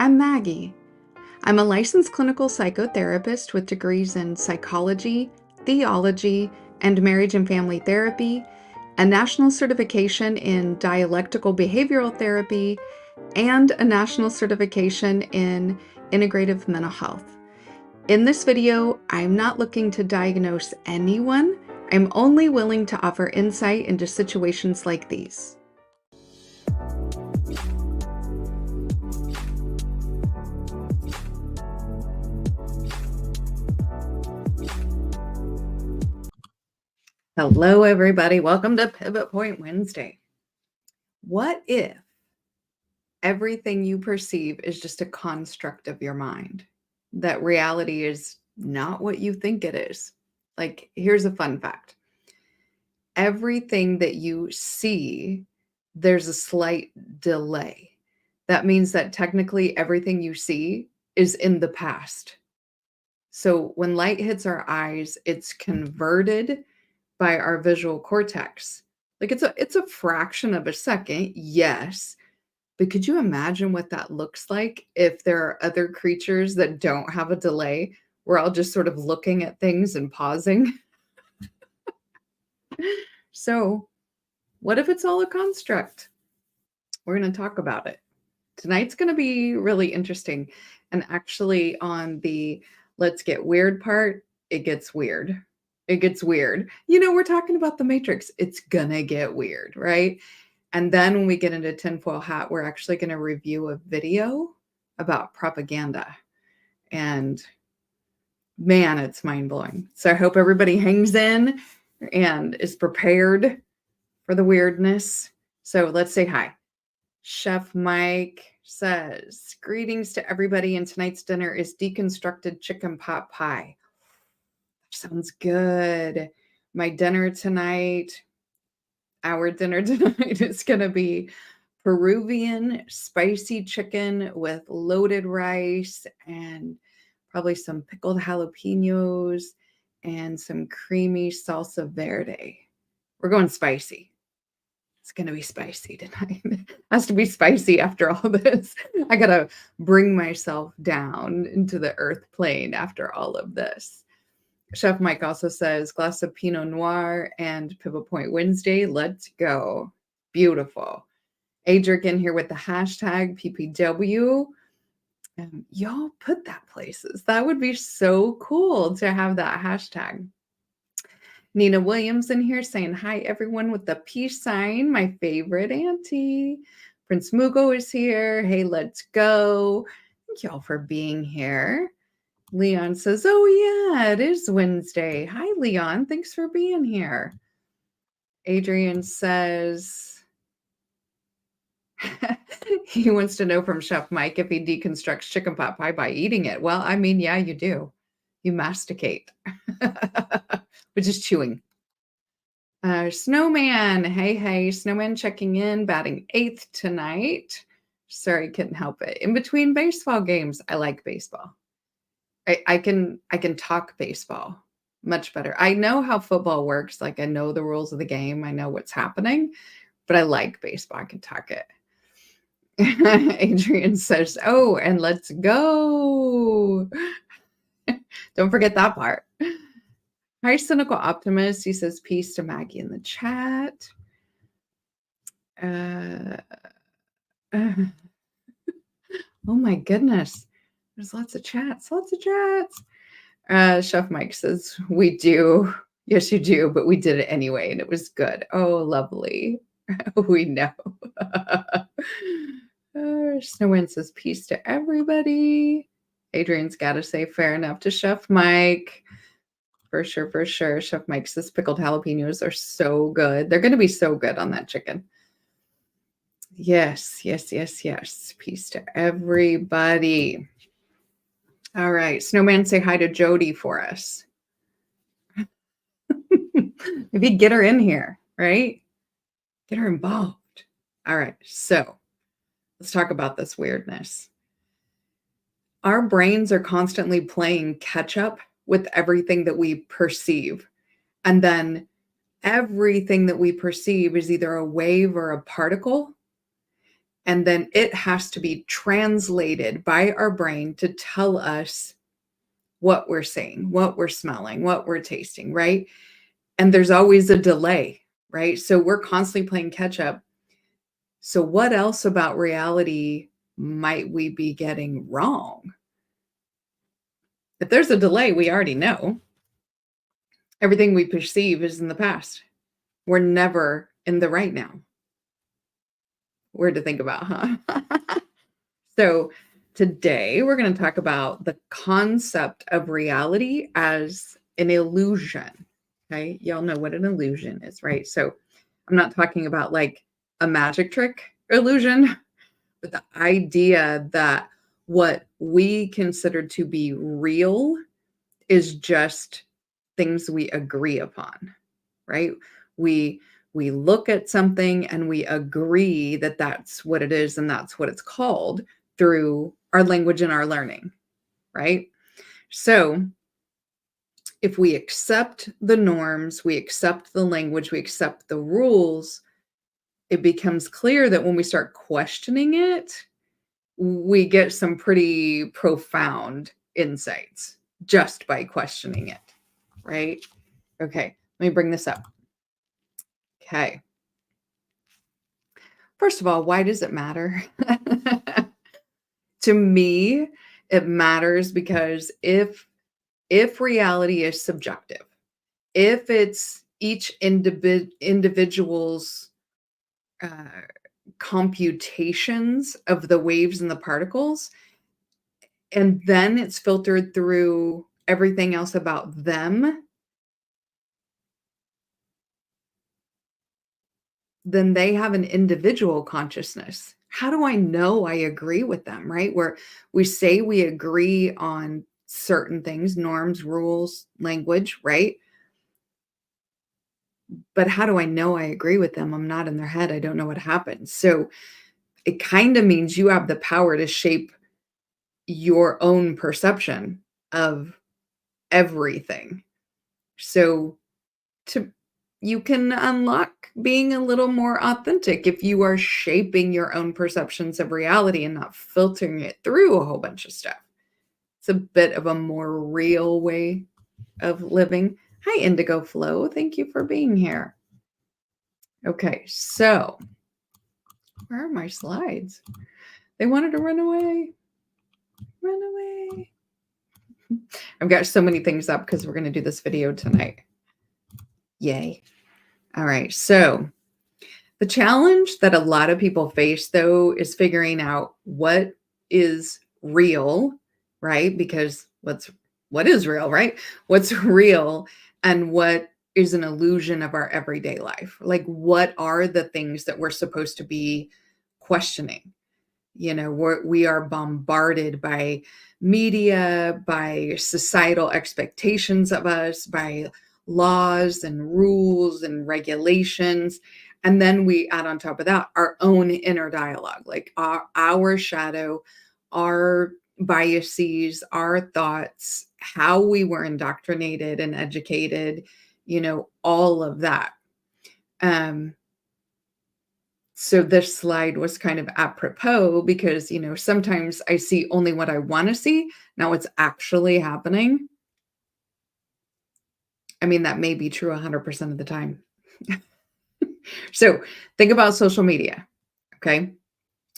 I'm Maggie. I'm a licensed clinical psychotherapist with degrees in psychology, theology, and marriage and family therapy, a national certification in dialectical behavioral therapy, and a national certification in integrative mental health. In this video, I'm not looking to diagnose anyone. I'm only willing to offer insight into situations like these. Hello, everybody. Welcome to Pivot Point Wednesday. What if everything you perceive is just a construct of your mind? That reality is not what you think it is. Like, here's a fun fact. Everything that you see, there's a slight delay. That means that technically everything you see is in the past. So when light hits our eyes, it's converted by our visual cortex. Like it's a fraction of a second, yes. But could you imagine what that looks like if there are other creatures that don't have a delay? We're all just sort of looking at things and pausing. So, what if it's all a construct? We're going to talk about it. Tonight's going to be really interesting. And actually, on the let's get weird part, it gets weird. It gets weird. You know, we're talking about the Matrix. It's going to get weird, right? And then when we get into tinfoil hat, we're actually going to review a video about propaganda. And man, it's mind-blowing. So I hope everybody hangs in and is prepared for the weirdness. So let's say hi. Chef Mike says, greetings to everybody, and tonight's dinner is deconstructed chicken pot pie. Sounds good. My dinner tonight, our dinner tonight is going to be Peruvian spicy chicken with loaded rice and probably some pickled jalapenos and some creamy salsa verde. We're going spicy. It's going to be spicy tonight. It has to be spicy after all this. I got to bring myself down into the earth plane after all of this. Chef Mike also says, glass of Pinot Noir and Pivot Point Wednesday. Let's go. Beautiful. Adric in here with the hashtag PPW. Y'all put that places. That would be so cool to have that hashtag. Nina Williams in here saying hi, everyone, with the peace sign. My favorite auntie. Prince Mugo is here. Hey, let's go. Thank y'all for being here. Leon says, oh, yeah, it is Wednesday. Hi, Leon. Thanks for being here. Adrian says he wants to know from Chef Mike if he deconstructs chicken pot pie by eating it. Well, I mean, yeah, you do. You masticate, which is chewing. Snowman. Hey, Snowman checking in, batting 8th tonight. Sorry, couldn't help it. In between baseball games, I like baseball. I can talk baseball much better. I know how football works. Like I know the rules of the game. I know what's happening, but I like baseball. I can talk it. Adrian says, oh, and let's go. Don't forget that part. Hi, Cynical Optimist. He says, peace to Maggie in the chat. Oh my goodness. There's lots of chats. Chef Mike says, we do. Yes, you do, but we did it anyway, and it was good. Oh, lovely. We know. Snowwind says, peace to everybody. Adrian's got to say fair enough to Chef Mike. For sure. Chef Mike says pickled jalapenos are so good. They're going to be so good on that chicken. Yes. Peace to everybody. All right. Snowman, say hi to Jody for us. Maybe get her in here, right? Get her involved. All right. So let's talk about this weirdness. Our brains are constantly playing catch up with everything that we perceive. And then everything that we perceive is either a wave or a particle. And then it has to be translated by our brain to tell us what we're seeing, what we're smelling, what we're tasting, right? And there's always a delay, right? So we're constantly playing catch up. So, what else about reality might we be getting wrong? If there's a delay, we already know everything we perceive is in the past. We're never in the right now. Weird to think about, huh? So, today we're going to talk about the concept of reality as an illusion. Okay. Y'all know what an illusion is, right? So, I'm not talking about like a magic trick illusion, but the idea that what we consider to be real is just things we agree upon, right? We we look at something and we agree that that's what it is and that's what it's called through our language and our learning, right? So, if we accept the norms, we accept the language, we accept the rules, it becomes clear that when we start questioning it, we get some pretty profound insights just by questioning it, right? Okay, let me bring this up. Okay. First of all, why does it matter? To me, it matters because if reality is subjective, if it's each individual's uh, computations of the waves and the particles, and then it's filtered through everything else about them, then they have an individual consciousness. How do I know I agree with them, right? Where we say we agree on certain things, norms, rules, language, right? But how do I know I agree with them? I'm not in their head. I don't know what happens. So it kind of means you have the power to shape your own perception of everything. So to you can unlock being a little more authentic if you are shaping your own perceptions of reality and not filtering it through a whole bunch of stuff. It's a bit of a more real way of living. Hi, Indigo Flow. Thank you for being here. Okay, so where are my slides? They wanted to run away. Run away. I've got so many things up because we're going to do this video tonight. Yay. All right, so the challenge that a lot of people face, though, is figuring out what is real, right? Because what is real, right? What's real and what is an illusion of our everyday life? Like, what are the things that we're supposed to be questioning? You know, we are bombarded by media, by societal expectations of us, by laws and rules and regulations. And then we add on top of that our own inner dialogue, like our shadow, our biases, our thoughts, how we were indoctrinated and educated, you know, all of that. So this slide was kind of apropos because, you know, sometimes I see only what I want to see. Now what's actually happening. I mean, that may be true 100% of the time. So think about social media. Okay.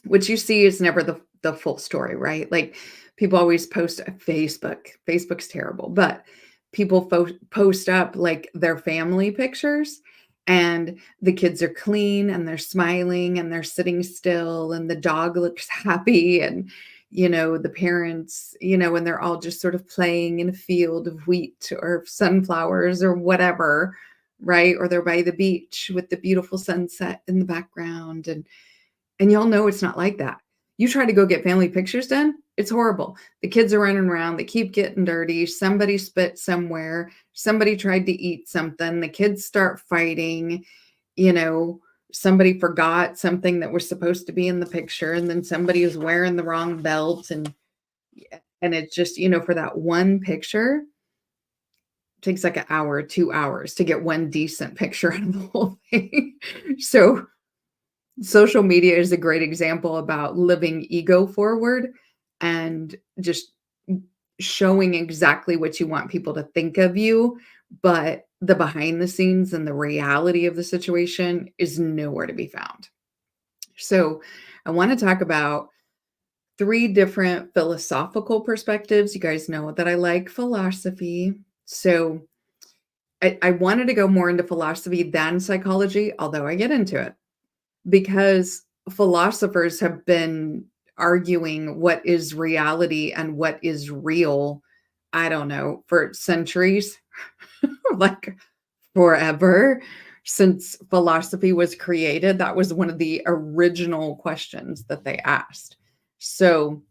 What you see is never the full story, right? Like people always post Facebook. Facebook's terrible, but people post up like their family pictures and the kids are clean and they're smiling and they're sitting still and the dog looks happy and you know the parents, you know, and they're all just sort of playing in a field of wheat or sunflowers or whatever, right? Or they're by the beach with the beautiful sunset in the background and y'all know it's not like that. You try to go get family pictures done, it's horrible. The kids are running around, they keep getting dirty. Somebody spit somewhere. Somebody tried to eat something. The kids start fighting. You know, somebody forgot something that was supposed to be in the picture, and then somebody is wearing the wrong belt. And it's just, you know, for that one picture, it takes like an hour, 2 hours to get one decent picture out of the whole thing. So Social media is a great example about living ego forward and just showing exactly what you want people to think of you, but the behind the scenes and the reality of the situation is nowhere to be found. So, I want to talk about three different philosophical perspectives. You guys know that I like philosophy. So, I wanted to go more into philosophy than psychology, although I get into it because philosophers have been arguing what is reality and what is real, I don't know, for centuries, like forever since philosophy was created. That was one of the original questions that they asked. So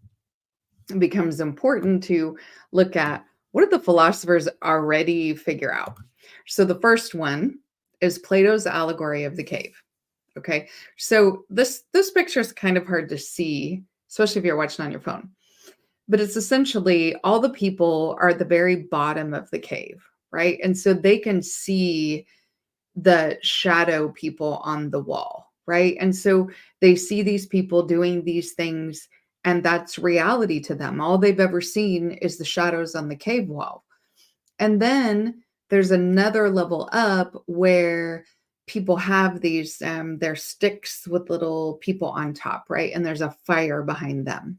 it becomes important to look at what did the philosophers already figure out? So the first one is Plato's allegory of the cave. Okay. So this picture is kind of hard to see, especially if you're watching on your phone. But it's essentially all the people are at the very bottom of the cave, right? And so they can see the shadow people on the wall, right? And so they see these people doing these things, and that's reality to them. All they've ever seen is the shadows on the cave wall. And then there's another level up where people have these their sticks with little people on top, right? And there's a fire behind them.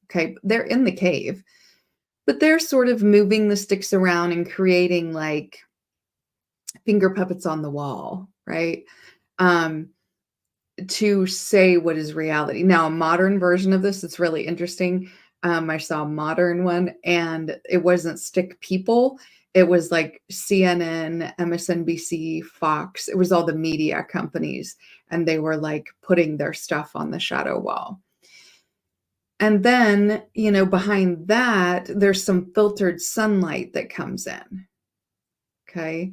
Okay, they're in the cave, but they're sort of moving the sticks around and creating like finger puppets on the wall, right? Um, to say what is reality. Now, a modern version of this, it's really interesting. I saw a modern one and it wasn't stick people. It was like CNN, MSNBC, Fox. It was all the media companies, and they were like putting their stuff on the shadow wall. And then, behind that, there's some filtered sunlight that comes in. Okay.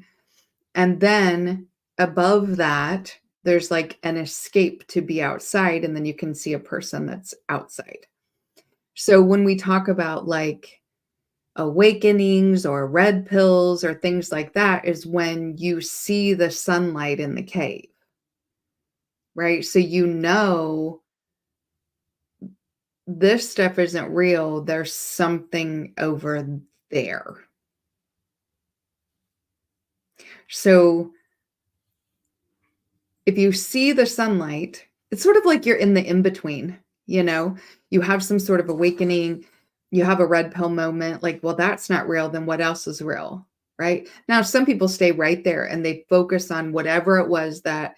And then above that, there's like an escape to be outside, and then you can see a person that's outside. So when we talk about like awakenings or red pills or things like that, is when you see the sunlight in the cave, right? So this stuff isn't real. There's something over there. So if you see the sunlight, it's sort of like you're in the in between, you have some sort of awakening, you have a red pill moment, like, well, that's not real, then what else is real, right? Now, some people stay right there and they focus on whatever it was that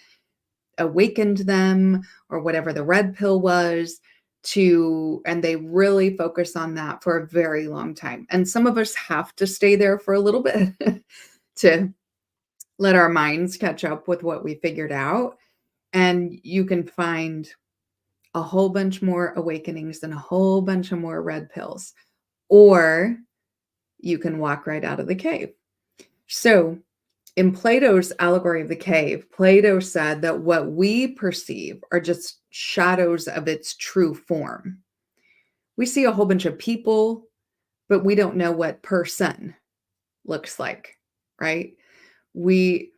awakened them or whatever the red pill was and they really focus on that for a very long time. And some of us have to stay there for a little bit to let our minds catch up with what we figured out. And you can find a whole bunch more awakenings and a whole bunch of more red pills, or you can walk right out of the cave. So, in Plato's allegory of the cave, Plato said that what we perceive are just shadows of its true form. We see a whole bunch of people, but we don't know what person looks like, right? We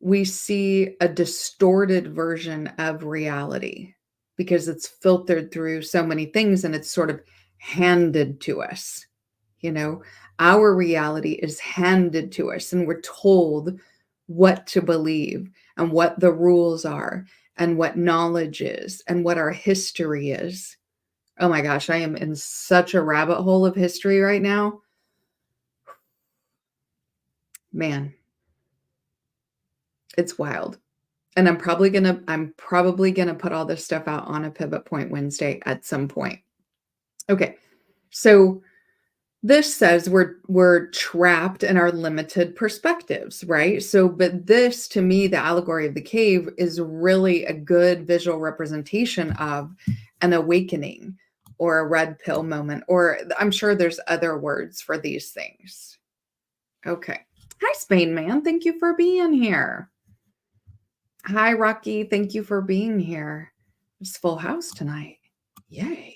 we see a distorted version of reality because it's filtered through so many things and it's sort of handed to us. You know, our reality is handed to us and we're told what to believe and what the rules are and what knowledge is and what our history is. Oh my gosh, I am in such a rabbit hole of history right now. Man, it's wild. And I'm probably gonna put all this stuff out on a Pivot Point Wednesday at some point. Okay. So this says we're trapped in our limited perspectives, right? So, but this to me, the allegory of the cave is really a good visual representation of an awakening or a red pill moment, or I'm sure there's other words for these things. Okay. Hi, Spain Man. Thank you for being here. Hi, Rocky. Thank you for being here. It's full house tonight. Yay.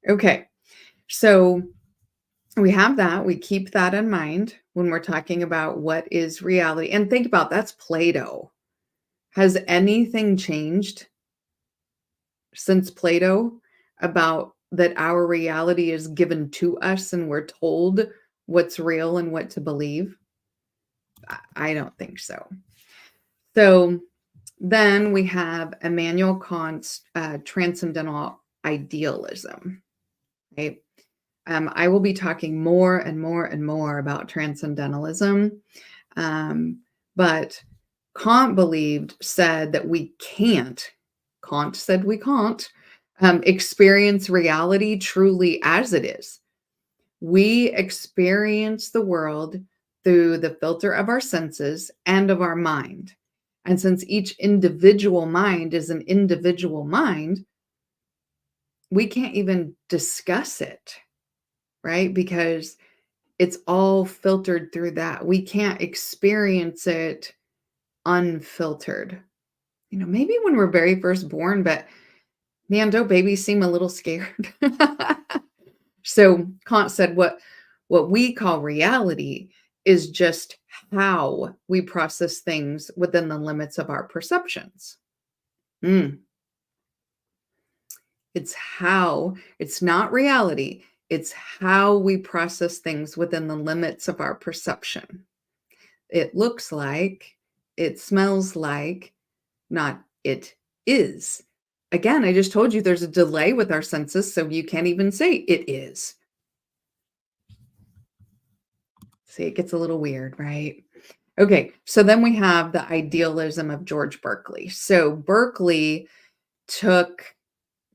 Okay. So we have that. We keep that in mind when we're talking about what is reality. And think about that's Plato. Has anything changed since Plato about that our reality is given to us and we're told what's real and what to believe? I don't think so. So then we have Immanuel Kant's transcendental idealism, right? I will be talking more and more and more about transcendentalism, but Kant said that we can't, Kant said we can't experience reality truly as it is. We experience the world through the filter of our senses and of our mind. And since each individual mind is an individual mind, we can't even discuss it, right? Because it's all filtered through that. We can't experience it unfiltered. Maybe when we're very first born, but man, don't babies seem a little scared? So Kant said what we call reality is just how we process things within the limits of our perceptions. It's not reality. It's how we process things within the limits of our perception. It looks like, it smells like, not it is. Again, I just told you there's a delay with our senses, so you can't even say it is. See, it gets a little weird, right? Okay, so then we have the idealism of George Berkeley. So Berkeley took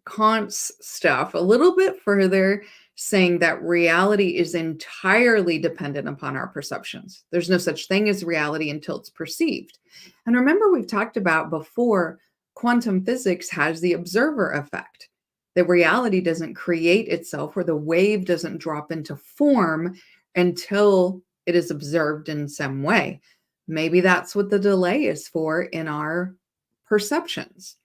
Kant's stuff a little bit further, saying that reality is entirely dependent upon our perceptions. There's no such thing as reality until it's perceived. And remember, we've talked about before, quantum physics has the observer effect. The reality doesn't create itself, or the wave doesn't drop into form until it is observed in some way. Maybe that's what the delay is for in our perceptions.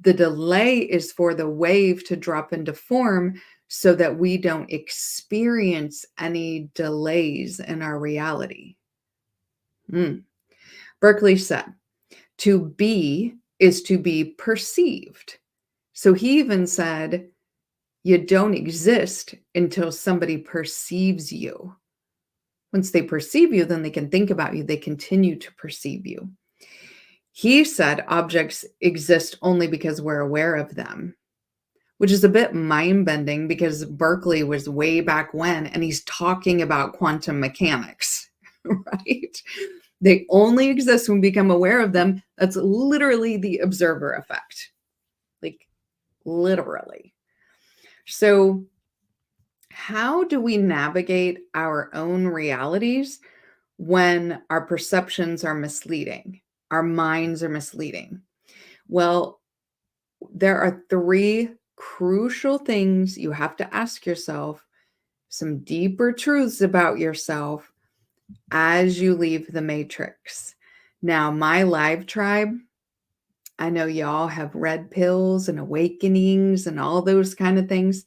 The delay is for the wave to drop into form so that we don't experience any delays in our reality. Berkeley said, to be is to be perceived. So he even said, you don't exist until somebody perceives you. Once they perceive you, then they can think about you. They continue to perceive you. He said objects exist only because we're aware of them, which is a bit mind-bending because Berkeley was way back when, and he's talking about quantum mechanics, right? They only exist when we become aware of them. That's literally the observer effect, like literally. So how do we navigate our own realities when our perceptions are misleading? Our minds are misleading. Well, there are 3 crucial things you have to ask yourself, some deeper truths about yourself as you leave the matrix. Now, my live tribe, I know y'all have red pills and awakenings and all those kind of things.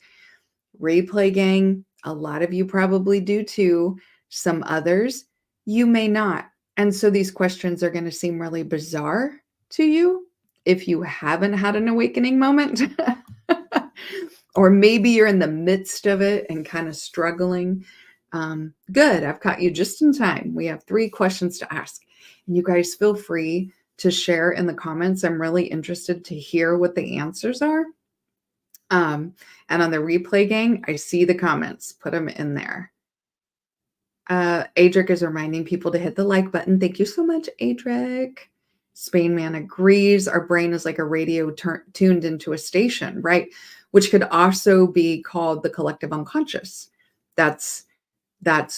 Replay gang, a lot of you probably do too. Some others, you may not. And so these questions are going to seem really bizarre to you if you haven't had an awakening moment. Or maybe you're in the midst of it and kind of struggling. Good, I've caught you just in time. We have 3 questions to ask. And you guys feel free to share in the comments. I'm really interested to hear what the answers are. And on the replay gang, I see the comments. Put them in there. Adric is reminding people to hit the like button. Thank you so much, Adric. Spain Man agrees. Our brain is like a radio tuned into a station, right? Which could also be called the collective unconscious. That's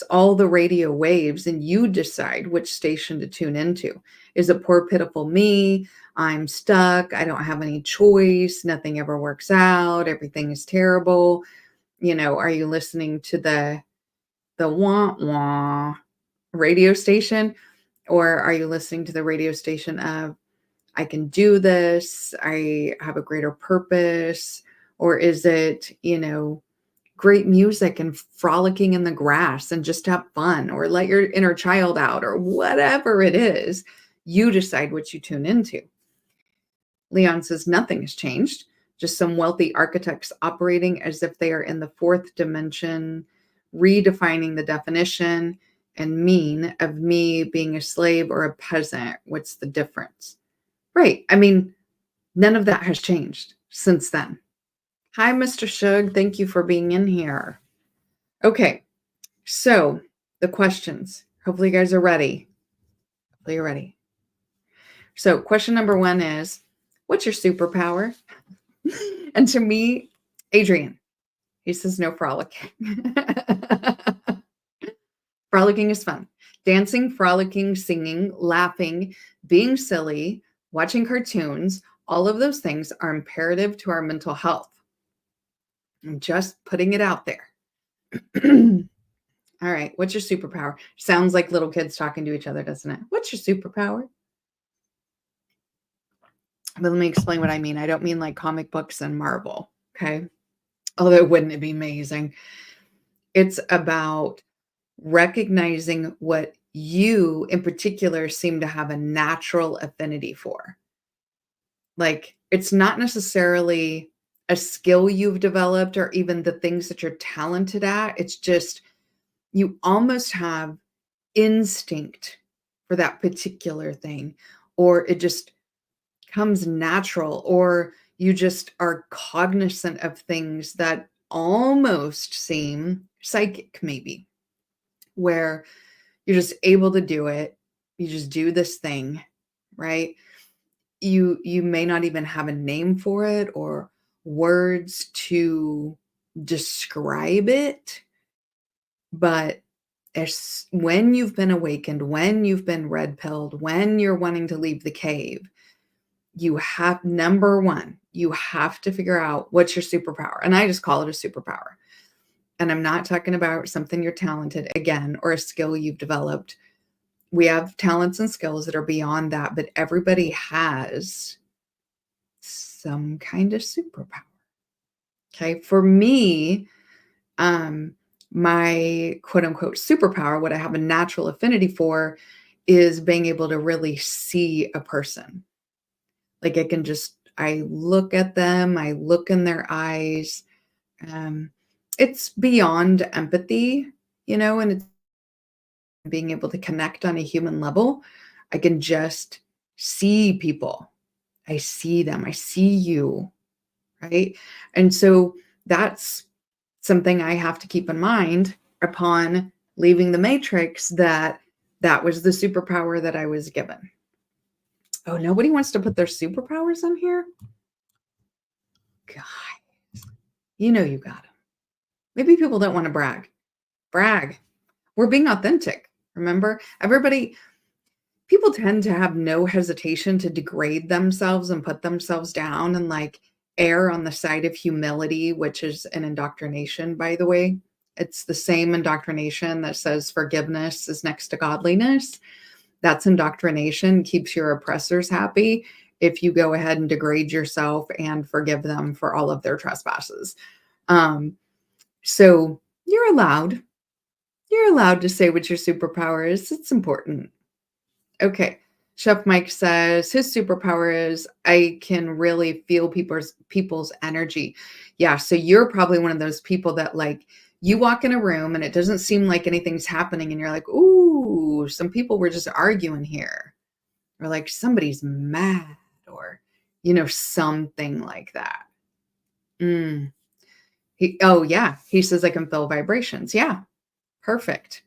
all the radio waves, and you decide which station to tune into. Is it poor, pitiful me? I'm stuck. I don't have any choice. Nothing ever works out. Everything is terrible. Are you listening to the wah wah radio station, or are you listening to the radio station of I can do this, I have a greater purpose? Or is it, great music and frolicking in the grass and just have fun, or let your inner child out, or whatever it is? You decide what you tune into. Leon says nothing has changed, just some wealthy architects operating as if they are in the fourth dimension, redefining the definition and mean of me being a slave or a peasant. What's the difference? Right. I mean, none of that has changed since then. Hi, Mr. Shug. Thank you for being in here. Okay. So the questions. Hopefully you guys are ready. Hopefully you're ready. So question number 1 is, what's your superpower? And to me, Adrian, he says no frolicking. Frolicking is fun. Dancing, frolicking, singing, laughing, being silly, watching cartoons, all of those things are imperative to our mental health. I'm just putting it out there. All right. What's your superpower? Sounds like little kids talking to each other, doesn't it? What's your superpower? But let me explain what I mean. I don't mean like comic books and Marvel. Okay. Although wouldn't it be amazing? It's about recognizing what you in particular seem to have a natural affinity for. Like, it's not necessarily a skill you've developed or even the things that you're talented at. It's just you almost have instinct for that particular thing, or it just comes natural, or you just are cognizant of things that almost seem psychic, maybe, where you're just able to do it. You just do this thing, right? You may not even have a name for it or words to describe it, but when you've been awakened, when you've been red pilled, when you're wanting to leave the cave, you have, number 1, you have to figure out what's your superpower. And I just call it a superpower. And I'm not talking about something you're talented again or a skill you've developed. We have talents and skills that are beyond that, but everybody has some kind of superpower. Okay. For me, my quote unquote superpower, what I have a natural affinity for, is being able to really see a person. Like I look at them, I look in their eyes. It's beyond empathy, and it's being able to connect on a human level. I can just see people. I see them. I see you, right? And so that's something I have to keep in mind upon leaving the matrix, that was the superpower that I was given. Oh, nobody wants to put their superpowers in here? God, you got them. Maybe people don't want to brag. Brag. We're being authentic. Remember, people tend to have no hesitation to degrade themselves and put themselves down and like err on the side of humility, which is an indoctrination, by the way. It's the same indoctrination that says forgiveness is next to godliness. That's indoctrination, keeps your oppressors happy if you go ahead and degrade yourself and forgive them for all of their trespasses. So you're allowed to say what your superpower is. It's important. Okay. Chef Mike says his superpower is I can really feel people's energy. Yeah. So you're probably one of those people that like you walk in a room and it doesn't seem like anything's happening. And you're like, ooh, some people were just arguing here. Or like somebody's mad or, something like that. Oh yeah. He says I can feel vibrations. Yeah. Perfect.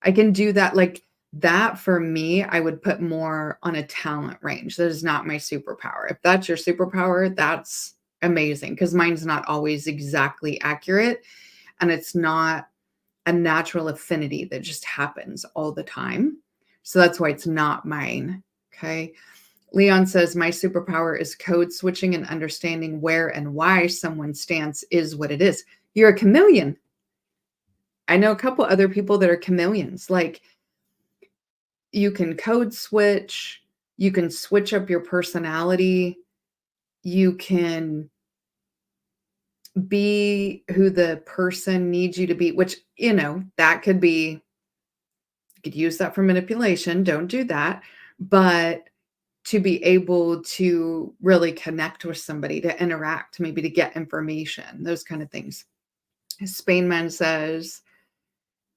I can do that. Like that for me, I would put more on a talent range. That is not my superpower. If that's your superpower, that's amazing because mine's not always exactly accurate and it's not a natural affinity that just happens all the time. So that's why it's not mine. Okay. Leon says, my superpower is code switching and understanding where and why someone's stance is what it is. You're a chameleon. I know a couple other people that are chameleons. Like you can code switch, you can switch up your personality, you can be who the person needs you to be, which, that could be, you could use that for manipulation. Don't do that. But to be able to really connect with somebody, to interact, maybe to get information, those kind of things. Spainman says,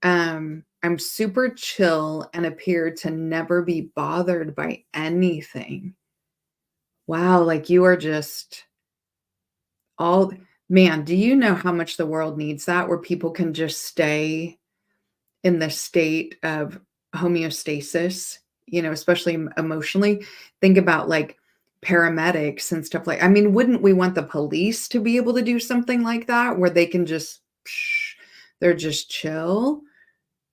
I'm super chill and appear to never be bothered by anything. Wow, like you are just all man, do you know how much the world needs that where people can just stay in the state of homeostasis, especially emotionally? Think about like paramedics and stuff like I mean, wouldn't we want the police to be able to do something like that where they can just they're just chill,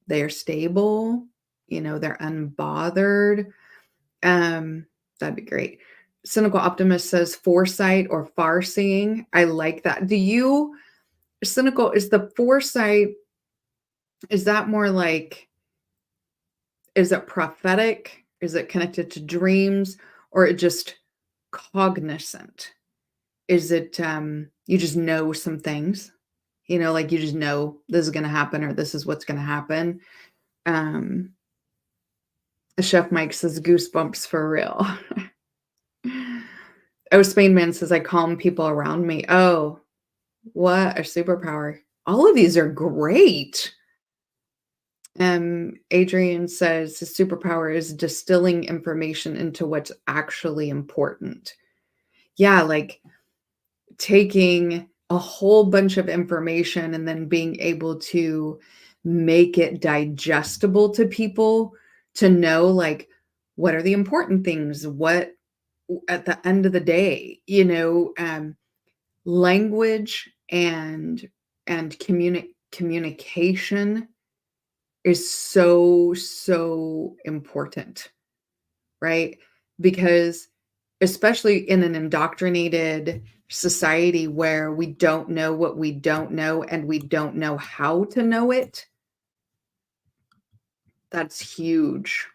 they're stable, they're unbothered. That'd be great. Cynical Optimist says foresight or far seeing. I like that. Do you cynical is the foresight is that more like is it prophetic? Is it connected to dreams or it just cognizant? Is it you just know some things? Like you just know this is going to happen or this is what's going to happen. Um Chef Mike says goosebumps for real. Oh, Spainman says I calm people around me. Oh, what a superpower. All of these are great. Adrian says his superpower is distilling information into what's actually important. Yeah, like taking a whole bunch of information and then being able to make it digestible to people to know like what are the important things, what at the end of the day, language and communication is so important, right? Because especially in an indoctrinated society where we don't know what we don't know and we don't know how to know it, that's huge.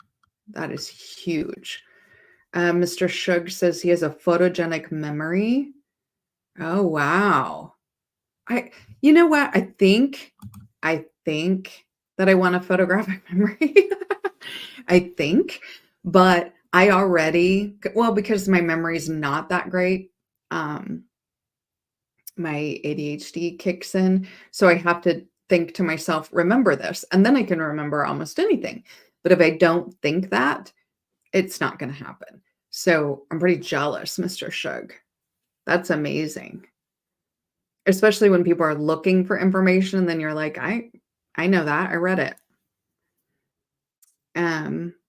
That is huge. Mr. Shug says he has a photogenic memory. Oh, wow. You know what? I think that I want a photographic memory. I think, but I already, well, because my memory is not that great, my ADHD kicks in. So I have to think to myself, remember this, and then I can remember almost anything. But if I don't think that, it's not going to happen. So I'm pretty jealous, Mr. Shug. That's amazing. Especially when people are looking for information, then you're like, I know that. I read it.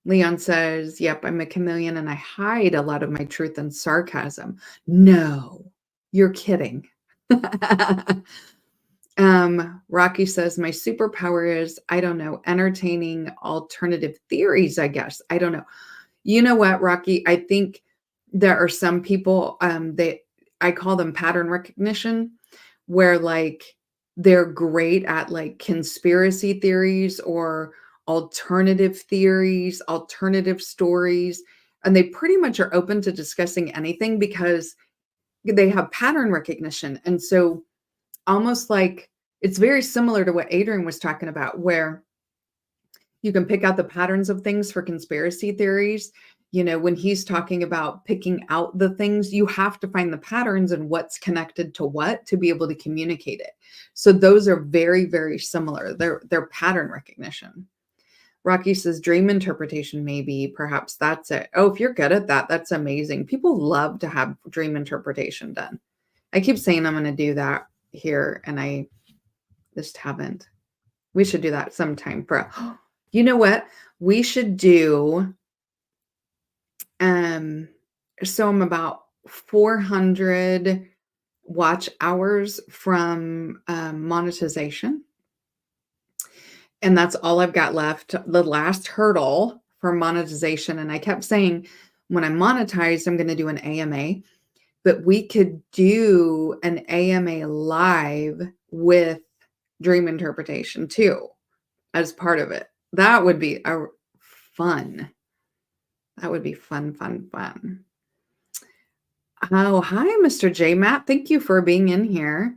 Leon says, yep, I'm a chameleon and I hide a lot of my truth and sarcasm. No, you're kidding. Rocky says, my superpower is, I don't know, entertaining alternative theories, I guess. I don't know. You know what, Rocky? I think there are some people, I call them pattern recognition, where like they're great at like conspiracy theories or alternative theories, alternative stories, and they pretty much are open to discussing anything because they have pattern recognition. And so almost like it's very similar to what Adrian was talking about, where you can pick out the patterns of things for conspiracy theories. When he's talking about picking out the things, you have to find the patterns and what's connected to what to be able to communicate it. So those are very, very similar. They're pattern recognition. Rocky says dream interpretation, maybe, perhaps that's it. Oh, if you're good at that, that's amazing. People love to have dream interpretation done. I keep saying I'm going to do that here, and I just haven't. We should do that sometime. You know what? We should do, so I'm about 400 watch hours from monetization. And that's all I've got left. The last hurdle for monetization. And I kept saying, when I monetize, I'm going to do an AMA, but we could do an AMA live with dream interpretation too, as part of it. That would be fun. That would be fun, fun, fun. Oh, hi, Mr. J. Matt. Thank you for being in here.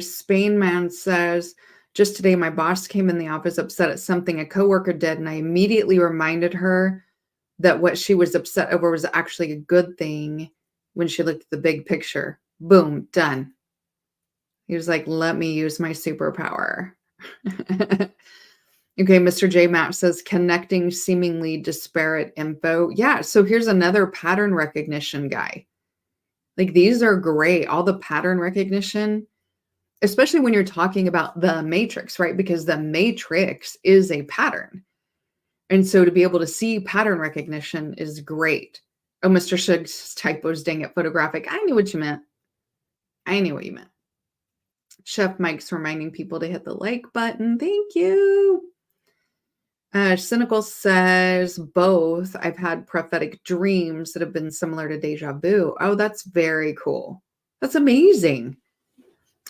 Spain Man says, just today, my boss came in the office upset at something a coworker did, and I immediately reminded her that what she was upset over was actually a good thing when she looked at the big picture. Boom, done. He was like, let me use my superpower. Okay, Mr. J Matt says connecting seemingly disparate info. Yeah, so here's another pattern recognition guy. Like these are great. All the pattern recognition, especially when you're talking about the matrix, right? Because the matrix is a pattern. And so to be able to see pattern recognition is great. Oh, Mr. Shug's typos, dang it, photographic. I knew what you meant. I knew what you meant. Chef Mike's reminding people to hit the like button. Thank you. Cynical says both. I've had prophetic dreams that have been similar to deja vu. Oh, that's very cool. That's amazing.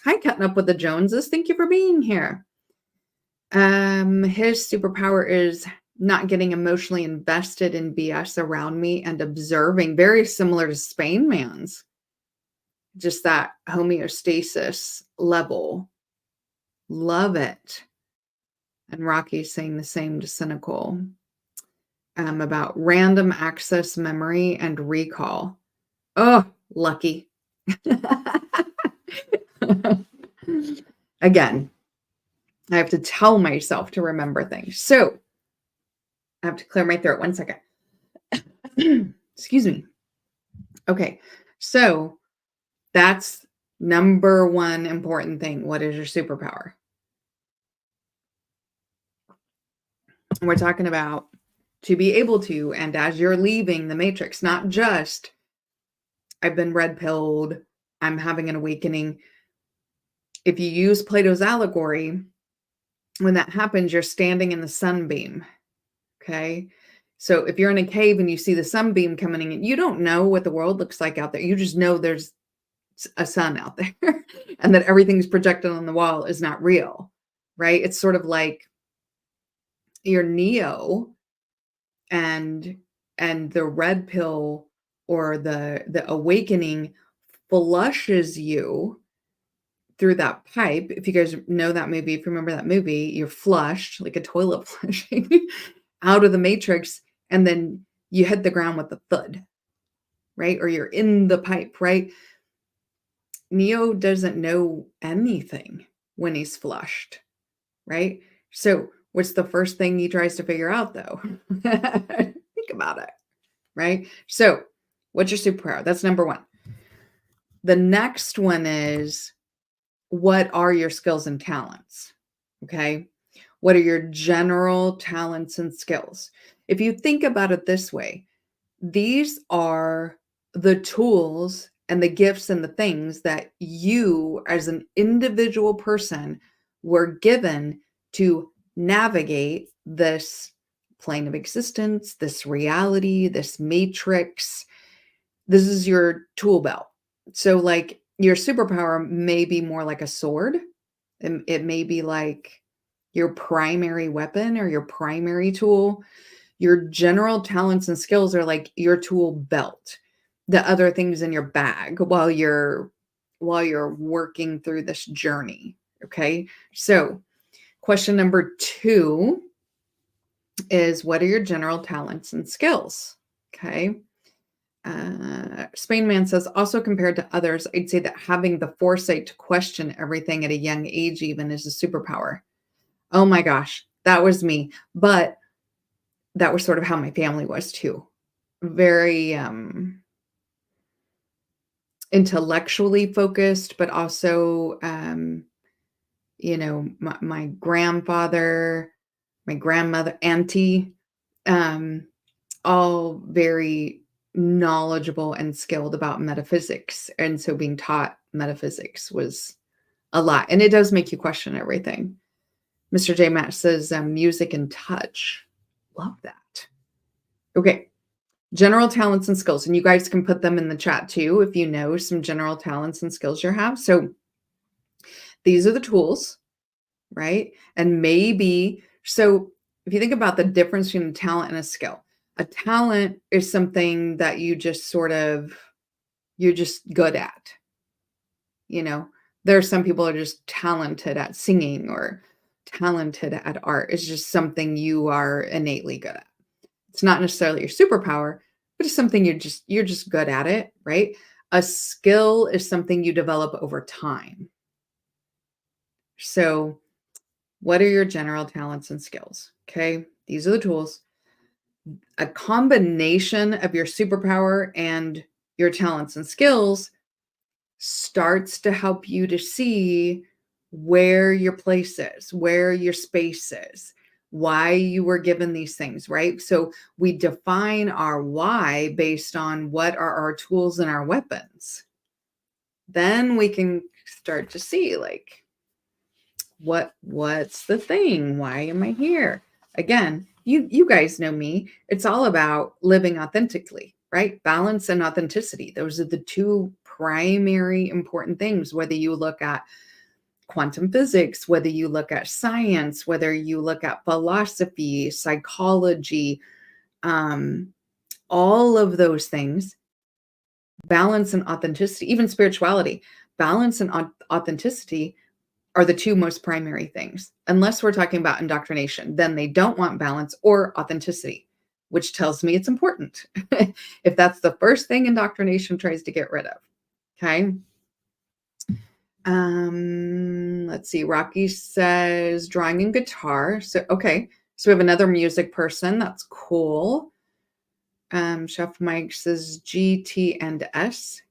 Hi, Cutting Up with the Joneses. Thank you for being here. His superpower is not getting emotionally invested in BS around me and observing. Very similar to Spain Man's. Just that homeostasis level. Love it. And Rocky's saying the same to Cynical about random access memory and recall. Oh, lucky. Again, I have to tell myself to remember things. So I have to clear my throat. 1 second. Excuse me. Okay. So that's number one important thing. What is your superpower? We're talking about to be able to, and as you're leaving the matrix, not just I've been red pilled, I'm having an awakening. If you use Plato's allegory, when that happens, you're standing in the sunbeam. Okay. So if you're in a cave and you see the sunbeam coming in, you don't know what the world looks like out there. You just know there's a sun out there and that everything's projected on the wall is not real, right? It's sort of like you're Neo and the red pill or the awakening flushes you through that pipe. If you guys know that movie, if you remember that movie, you're flushed like a toilet flushing out of the matrix, and then you hit the ground with a thud, right? Or you're in the pipe, right? Neo doesn't know anything when he's flushed, right? So what's the first thing he tries to figure out though? Think about it, right? So what's your superpower? That's number one. The next one is, what are your skills and talents? Okay. What are your general talents and skills? If you think about it this way, these are the tools and the gifts and the things that you as an individual person were given to navigate this plane of existence, this reality, this matrix. This is your tool belt. So like your superpower may be more like a sword. It may be like your primary weapon or your primary tool. Your general talents and skills are like your tool belt, the other things in your bag while you're working through this journey. Okay. So question number 2 is, what are your general talents and skills? Okay. Spain Man says, also compared to others, I'd say that having the foresight to question everything at a young age even is a superpower. Oh my gosh, that was me. But that was sort of how my family was too. Very intellectually focused, but also, my grandfather, my grandmother, auntie, all very knowledgeable and skilled about metaphysics. And so being taught metaphysics was a lot. And it does make you question everything. Mr. J. Matt says music and touch. Love that. Okay. General talents and skills. And you guys can put them in the chat too if you know some general talents and skills you have. So these are the tools, right? And maybe, so if you think about the difference between a talent and a skill, a talent is something that you're just good at. There are some people are just talented at singing or talented at art. It's just something you are innately good at. It's not necessarily your superpower, but it's something you're just good at it, right? A skill is something you develop over time. So, what are your general talents and skills? Okay? These are the tools. A combination of your superpower and your talents and skills starts to help you to see where your place is, where your space is, why you were given these things, right? So we define our why based on what are our tools and our weapons. Then we can start to see like what's the thing? Why am I here? Again, you guys know me. It's all about living authentically, right? Balance and authenticity. Those are the two primary important things, whether you look at quantum physics, whether you look at science, whether you look at philosophy, psychology, um, all of those things, balance and authenticity, even spirituality, balance and authenticity are the two most primary things. Unless we're talking about indoctrination, then they don't want balance or authenticity, which tells me it's important. If that's the first thing indoctrination tries to get rid of. Okay. Let's see. Rocky says drawing and guitar. So okay. So we have another music person. That's cool. Chef Mike says G, T, and S.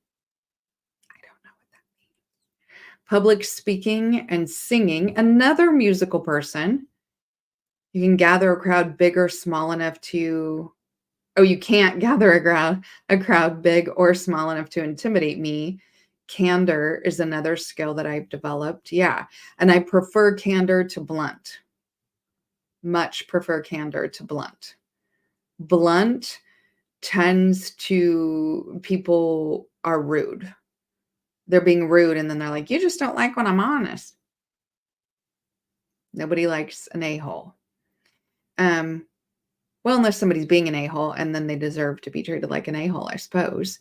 I don't know what that means. Public speaking and singing. Another musical person. You can gather a crowd big or small enough to. Oh, you can't gather a crowd big or small enough to intimidate me. Candor is another skill that I've developed. Yeah. And I prefer candor to blunt. Much prefer candor to blunt. Blunt tends to people are rude. They're being rude and then they're like, you just don't like when I'm honest. Nobody likes an a-hole. Well, unless somebody's being an a-hole and then they deserve to be treated like an a-hole, I suppose.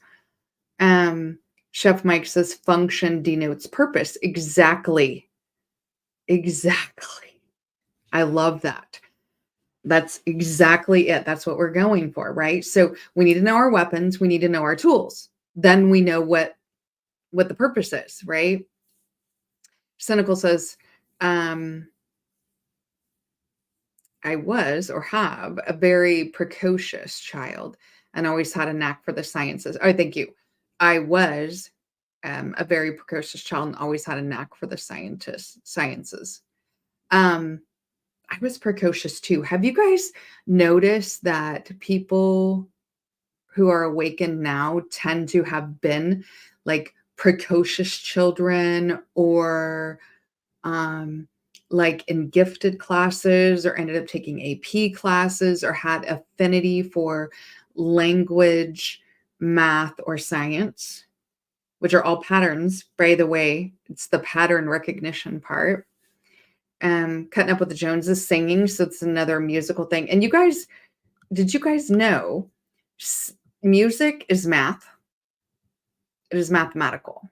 Chef Mike says function denotes purpose. Exactly. Exactly. I love that. That's exactly it. That's what we're going for, right? So we need to know our weapons. We need to know our tools. Then we know what the purpose is, right? Cynical says, I was or have a very precocious child and always had a knack for the sciences. Oh, thank you. I was a very precocious child and always had a knack for the sciences. I was precocious too. Have you guys noticed that people who are awakened now tend to have been like precocious children or um, like in gifted classes or ended up taking AP classes or had affinity for language, math, or science, which are all patterns, by the way. It's the pattern recognition part. Cutting up with the Joneses, singing. So it's another musical thing. And did you guys know music is math? It is mathematical.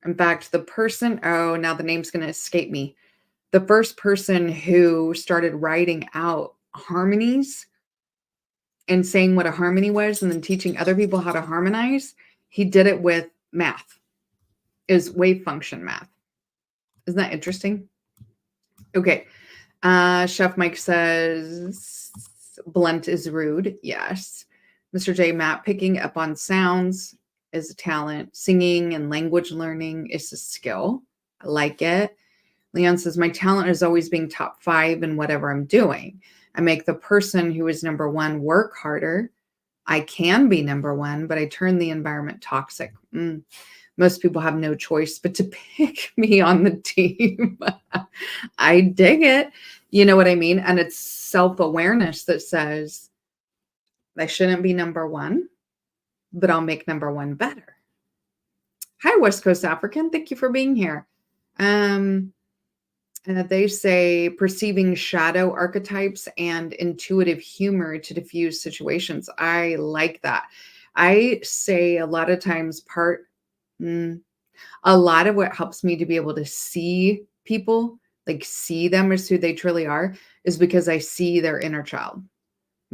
In fact, now the name's going to escape me. The first person who started writing out harmonies and saying what a harmony was and then teaching other people how to harmonize, he did it with math. Is wave function math. Isn't that interesting? Okay. Chef Mike says blunt is rude. Yes. Mr. J. Matt, picking up on sounds is a talent. Singing and language learning is a skill. I like it. Leon says, my talent is always being top 5 in whatever I'm doing. I make the person who is number 1 work harder. I can be number 1, but I turn the environment toxic. Most people have no choice but to pick me on the team. I dig it. You know what I mean? And it's self-awareness that says, I shouldn't be number 1, but I'll make number 1 better. Hi, West Coast African. Thank you for being here. They say perceiving shadow archetypes and intuitive humor to diffuse situations. I like that. I say a lot of times a lot of what helps me to be able to see people, like see them as who they truly are, is because I see their inner child.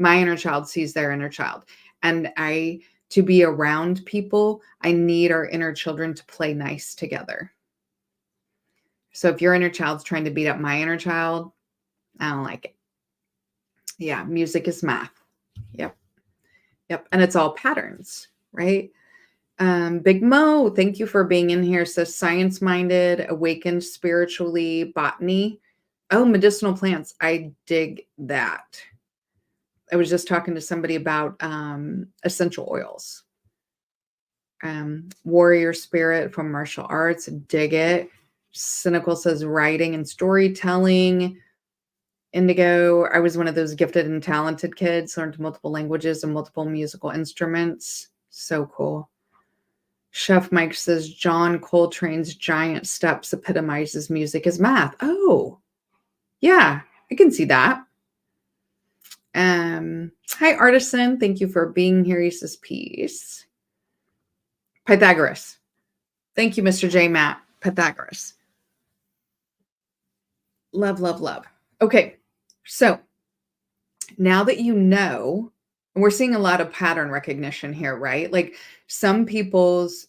My inner child sees their inner child. And to be around people, I need our inner children to play nice together. So if your inner child's trying to beat up my inner child, I don't like it. Yeah, music is math. Yep. Yep. And it's all patterns, right? Big Mo, thank you for being in here. So science minded, awakened spiritually, botany. Oh, medicinal plants. I dig that. I was just talking to somebody about essential oils. Warrior spirit from martial arts, dig it. Cynical says writing and storytelling. Indigo, I was one of those gifted and talented kids, learned multiple languages and multiple musical instruments. So cool. Chef Mike says John Coltrane's Giant Steps epitomizes music as math. Oh, yeah, I can see that. Hi, Artisan. Thank you for being here. He says peace. Pythagoras. Thank you, Mr. J. Matt. Pythagoras. Love, love, love. Okay, so now that you know, we're seeing a lot of pattern recognition here, right? Like some people's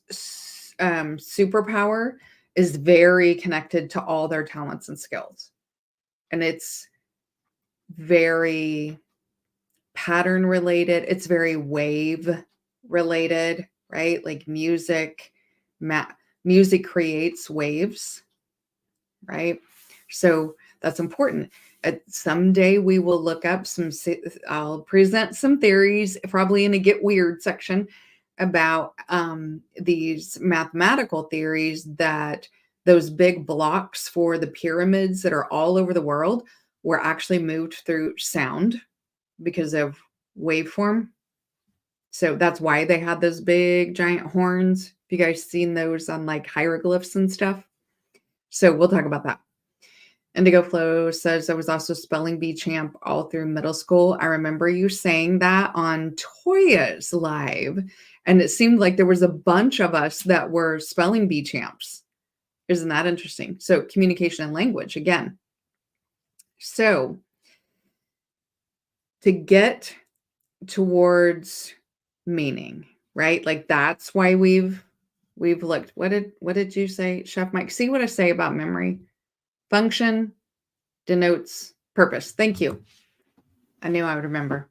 superpower is very connected to all their talents and skills. And it's very pattern related. It's very wave related, right? Like music creates waves, right? So that's important. Someday we will look up I'll present some theories, probably in a get weird section, about these mathematical theories that those big blocks for the pyramids that are all over the world were actually moved through sound because of waveform. So that's why they had those big giant horns. Have you guys seen those on like hieroglyphs and stuff? So we'll talk about that. Indigo Flow says I was also spelling bee champ all through middle school. I remember you saying that on Toya's live, and it seemed like there was a bunch of us that were spelling bee champs. Isn't that interesting? So communication and language again. So to get towards meaning, right? Like that's why we've looked. What did you say, Chef Mike? See what I say about memory? Function denotes purpose. Thank you. I knew I would remember.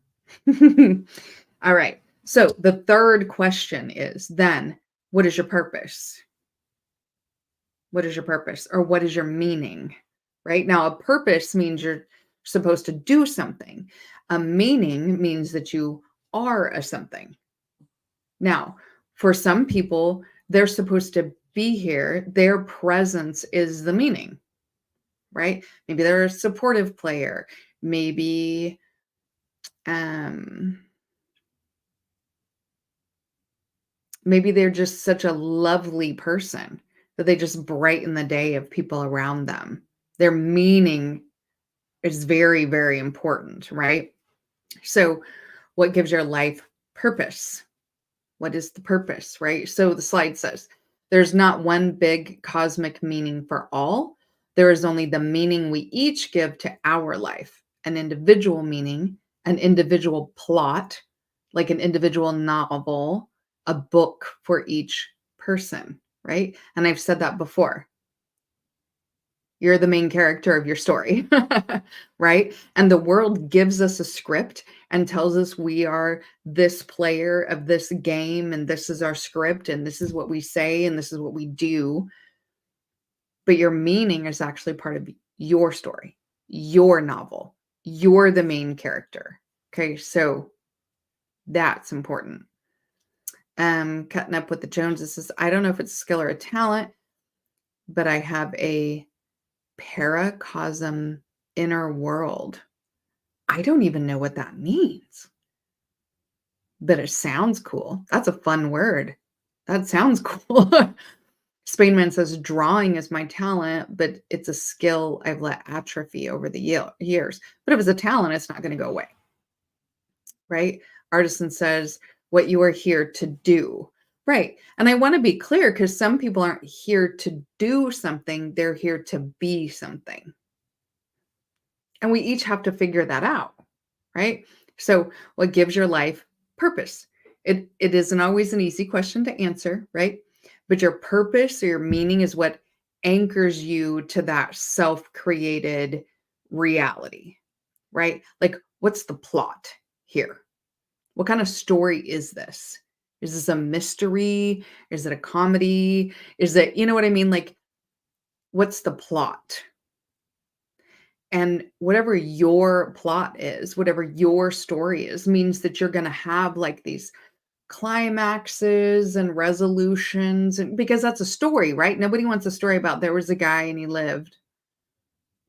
All right. So the third question is then, what is your purpose? What is your purpose? Or what is your meaning? Right? Now, a purpose means you're supposed to do something. A meaning means that you are a something. Now, for some people, they're supposed to be here. Their presence is the meaning, right? Maybe they're a supportive player. Maybe maybe they're just such a lovely person that they just brighten the day of people around them. Their meaning is very, very important, right? So what gives your life purpose? What is the purpose, right? So the slide says, there's not one big cosmic meaning for all. There is only the meaning we each give to our life, an individual meaning, an individual plot, like an individual novel, a book for each person, right? And I've said that before. You're the main character of your story, right? And the world gives us a script and tells us we are this player of this game, and this is our script, and this is what we say, and this is what we do. But your meaning is actually part of your story, your novel. You're the main character. Okay, so that's important. Cutting up with the Joneses says, I don't know if it's a skill or a talent, but I have a paracosm inner world. I don't even know what that means, but it sounds cool. That's a fun word. That sounds cool. Spainman says drawing is my talent, but it's a skill I've let atrophy over the years. But if it's a talent, it's not going to go away, right? Artisan says what you are here to do. Right. And I want to be clear because some people aren't here to do something, they're here to be something. And we each have to figure that out, right? So, what gives your life purpose? It isn't always an easy question to answer, right? But your purpose or your meaning is what anchors you to that self-created reality, right? Like, what's the plot here? What kind of story is this? Is this a mystery? Is it a comedy? Is it, you know what I mean? Like, what's the plot? And whatever your plot is, whatever your story is, means that you're going to have like these climaxes and resolutions, and because that's a story, right? Nobody wants a story about there was a guy and he lived,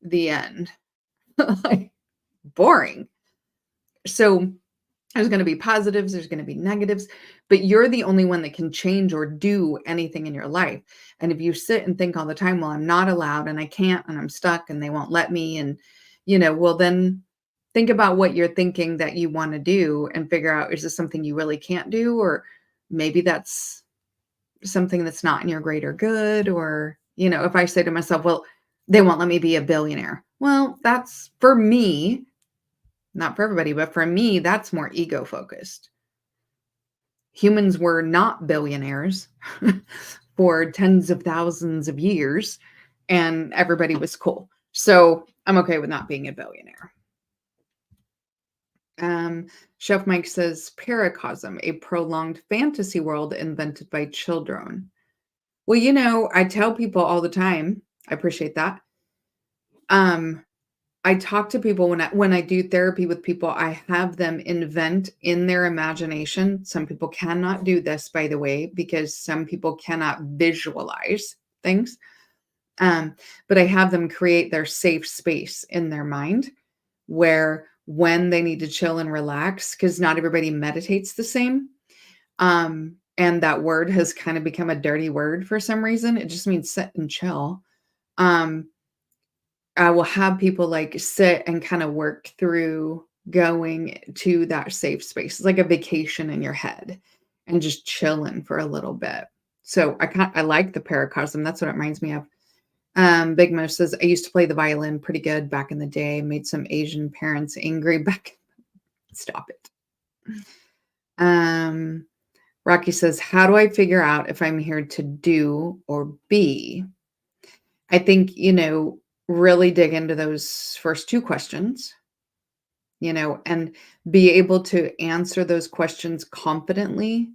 the end. Like, boring. So there's going to be positives, there's going to be negatives, but you're the only one that can change or do anything in your life. And if you sit and think all the time, well, I'm not allowed and I can't and I'm stuck and they won't let me, and well, then think about what you're thinking that you want to do and figure out, is this something you really can't do? Or maybe that's something that's not in your greater good. Or, if I say to myself, well, they won't let me be a billionaire. Well, that's for me, not for everybody, but for me, that's more ego focused. Humans were not billionaires for tens of thousands of years, and everybody was cool. So I'm okay with not being a billionaire. Chef Mike says, paracosm, a prolonged fantasy world invented by children. Well, I tell people all the time, I appreciate that. I talk to people when I do therapy with people, I have them invent in their imagination. Some people cannot do this, by the way, because some people cannot visualize things. But I have them create their safe space in their mind where when they need to chill and relax, because not everybody meditates the same. And that word has kind of become a dirty word for some reason. It just means sit and chill. I will have people like sit and kind of work through going to that safe space. It's like a vacation in your head and just chilling for a little bit. So I like the paracosm. That's what it reminds me of. Big Mo says, I used to play the violin pretty good back in the day, made some Asian parents angry back. Stop it. Rocky says, how do I figure out if I'm here to do or be? I think, really dig into those first two questions, and be able to answer those questions confidently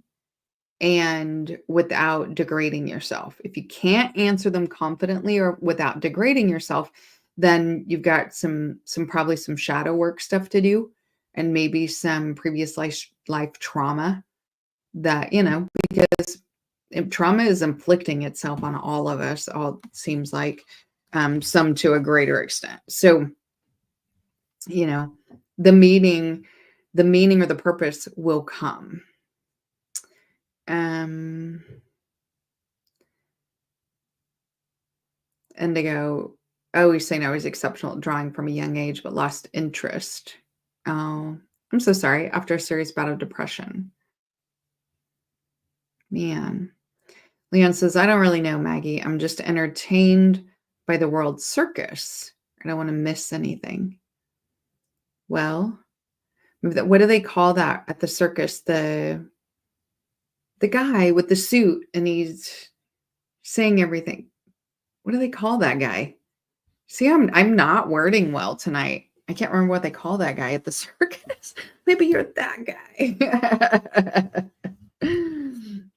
and without degrading yourself. If you can't answer them confidently or without degrading yourself, then you've got some probably some shadow work stuff to do, and maybe some previous life trauma that, because trauma is inflicting itself on all of us, all seems like, some to a greater extent. So, the meaning or the purpose will come. Indigo, he's saying I was exceptional at drawing from a young age, but lost interest. Oh, I'm so sorry. After a serious bout of depression. Man. Leon says, I don't really know, Maggie. I'm just entertained by the World Circus. I don't want to miss anything. Well, what do they call that at the circus? The guy with the suit and he's saying everything. What do they call that guy? See, I'm not wording well tonight. I can't remember what they call that guy at the circus. Maybe you're that guy.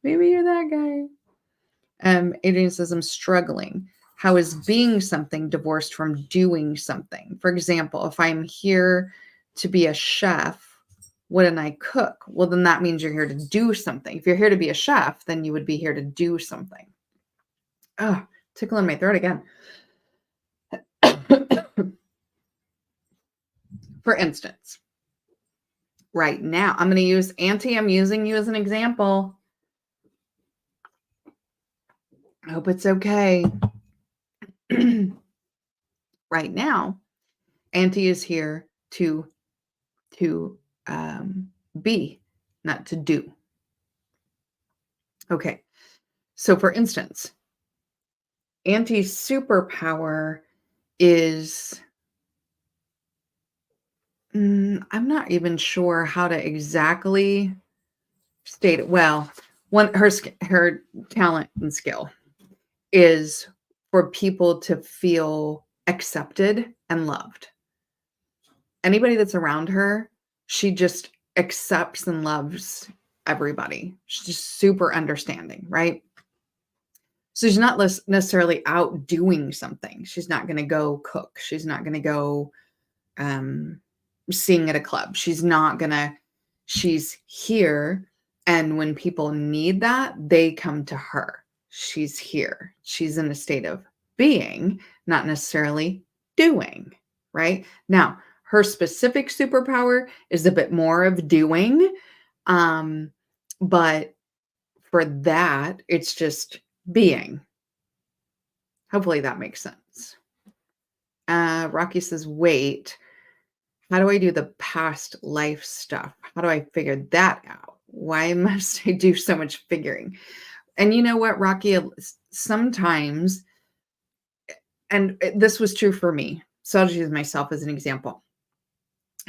Maybe you're that guy. Adrian says, I'm struggling. How is being something divorced from doing something? For example, if I'm here to be a chef, wouldn't I cook? Well, then that means you're here to do something. If you're here to be a chef, then you would be here to do something. Oh, tickling my throat again. For instance, right now, I'm going to use Auntie. I'm using you as an example. I hope it's okay. Right now, Auntie is here to be, not to do. Okay. So for instance, Auntie's superpower is I'm not even sure how to exactly state it. Well, one her talent and skill is for people to feel accepted and loved. Anybody that's around her, she just accepts and loves everybody. She's just super understanding, right? So she's not necessarily out doing something. She's not going to go cook. She's not going to go um, sing at a club. She's here. And when people need that, they come to her. She's here. She's in a state of being, not necessarily doing, right? Now, her specific superpower is a bit more of doing. Um, but for that, it's just being. Hopefully that makes sense. Rocky says, wait, how do I do the past life stuff? How do I figure that out? Why must I do so much figuring? And you know what, Rocky, sometimes, and this was true for me. So I'll just use myself as an example.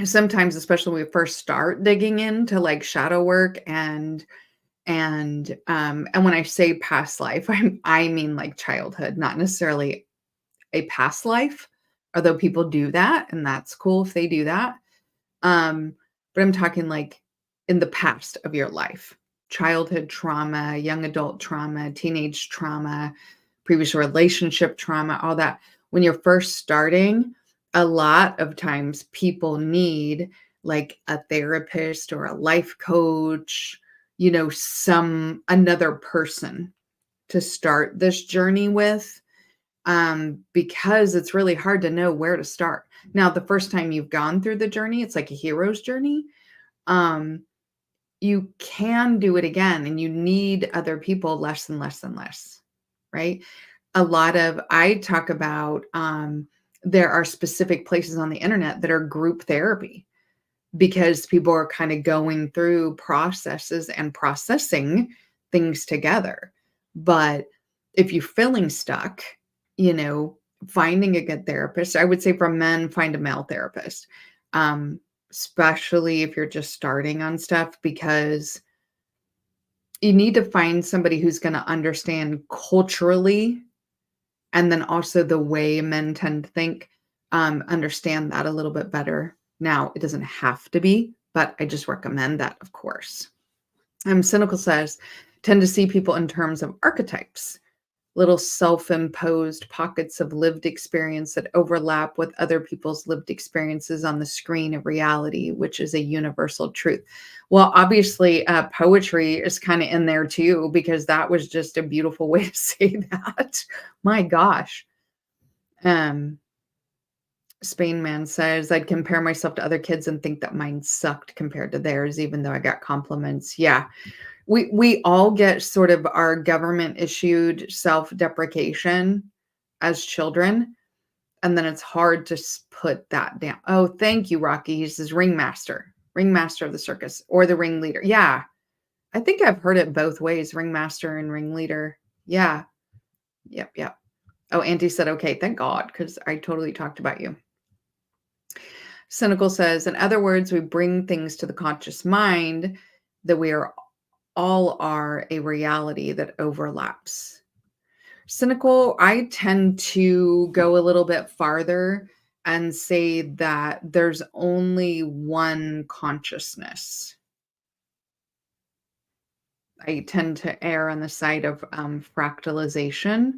Sometimes, especially when we first start digging into like shadow work and when I say past life, I mean like childhood, not necessarily a past life, although people do that, and that's cool if they do that. But I'm talking like in the past of your life, childhood trauma, young adult trauma, teenage trauma, previous relationship trauma, all that. When you're first starting, a lot of times people need like a therapist or a life coach, another person to start this journey with, because it's really hard to know where to start. Now, the first time you've gone through the journey, it's like a hero's journey. Um, you can do it again, and you need other people less and less and less, right? I talk about, there are specific places on the internet that are group therapy because people are kind of going through processes and processing things together. But if you're feeling stuck, you know, finding a good therapist, I would say for men, find a male therapist, especially if you're just starting on stuff, because you need to find somebody who's going to understand culturally and then also the way men tend to think, understand that a little bit better. Now, it doesn't have to be, but I just recommend that, of course. Cynical says, tend to see people in terms of archetypes, little self-imposed pockets of lived experience that overlap with other people's lived experiences on the screen of reality, which is a universal truth. Well, obviously, poetry is kind of in there too, because that was just a beautiful way to say that. My gosh. Spain Man says, I'd compare myself to other kids and think that mine sucked compared to theirs, even though I got compliments. Yeah. We all get sort of our government issued self-deprecation as children, and then it's hard to put that down. Oh, thank you, Rocky. He says ringmaster of the circus, or the ringleader. Yeah, I think I've heard it both ways, ringmaster and ringleader. Yeah. Yep. Oh, Auntie said, okay, thank God, because I totally talked about you. Cynical says, in other words, we bring things to the conscious mind that we all are a reality that overlaps. Cynical, I tend to go a little bit farther and say that there's only one consciousness. I tend to err on the side of fractalization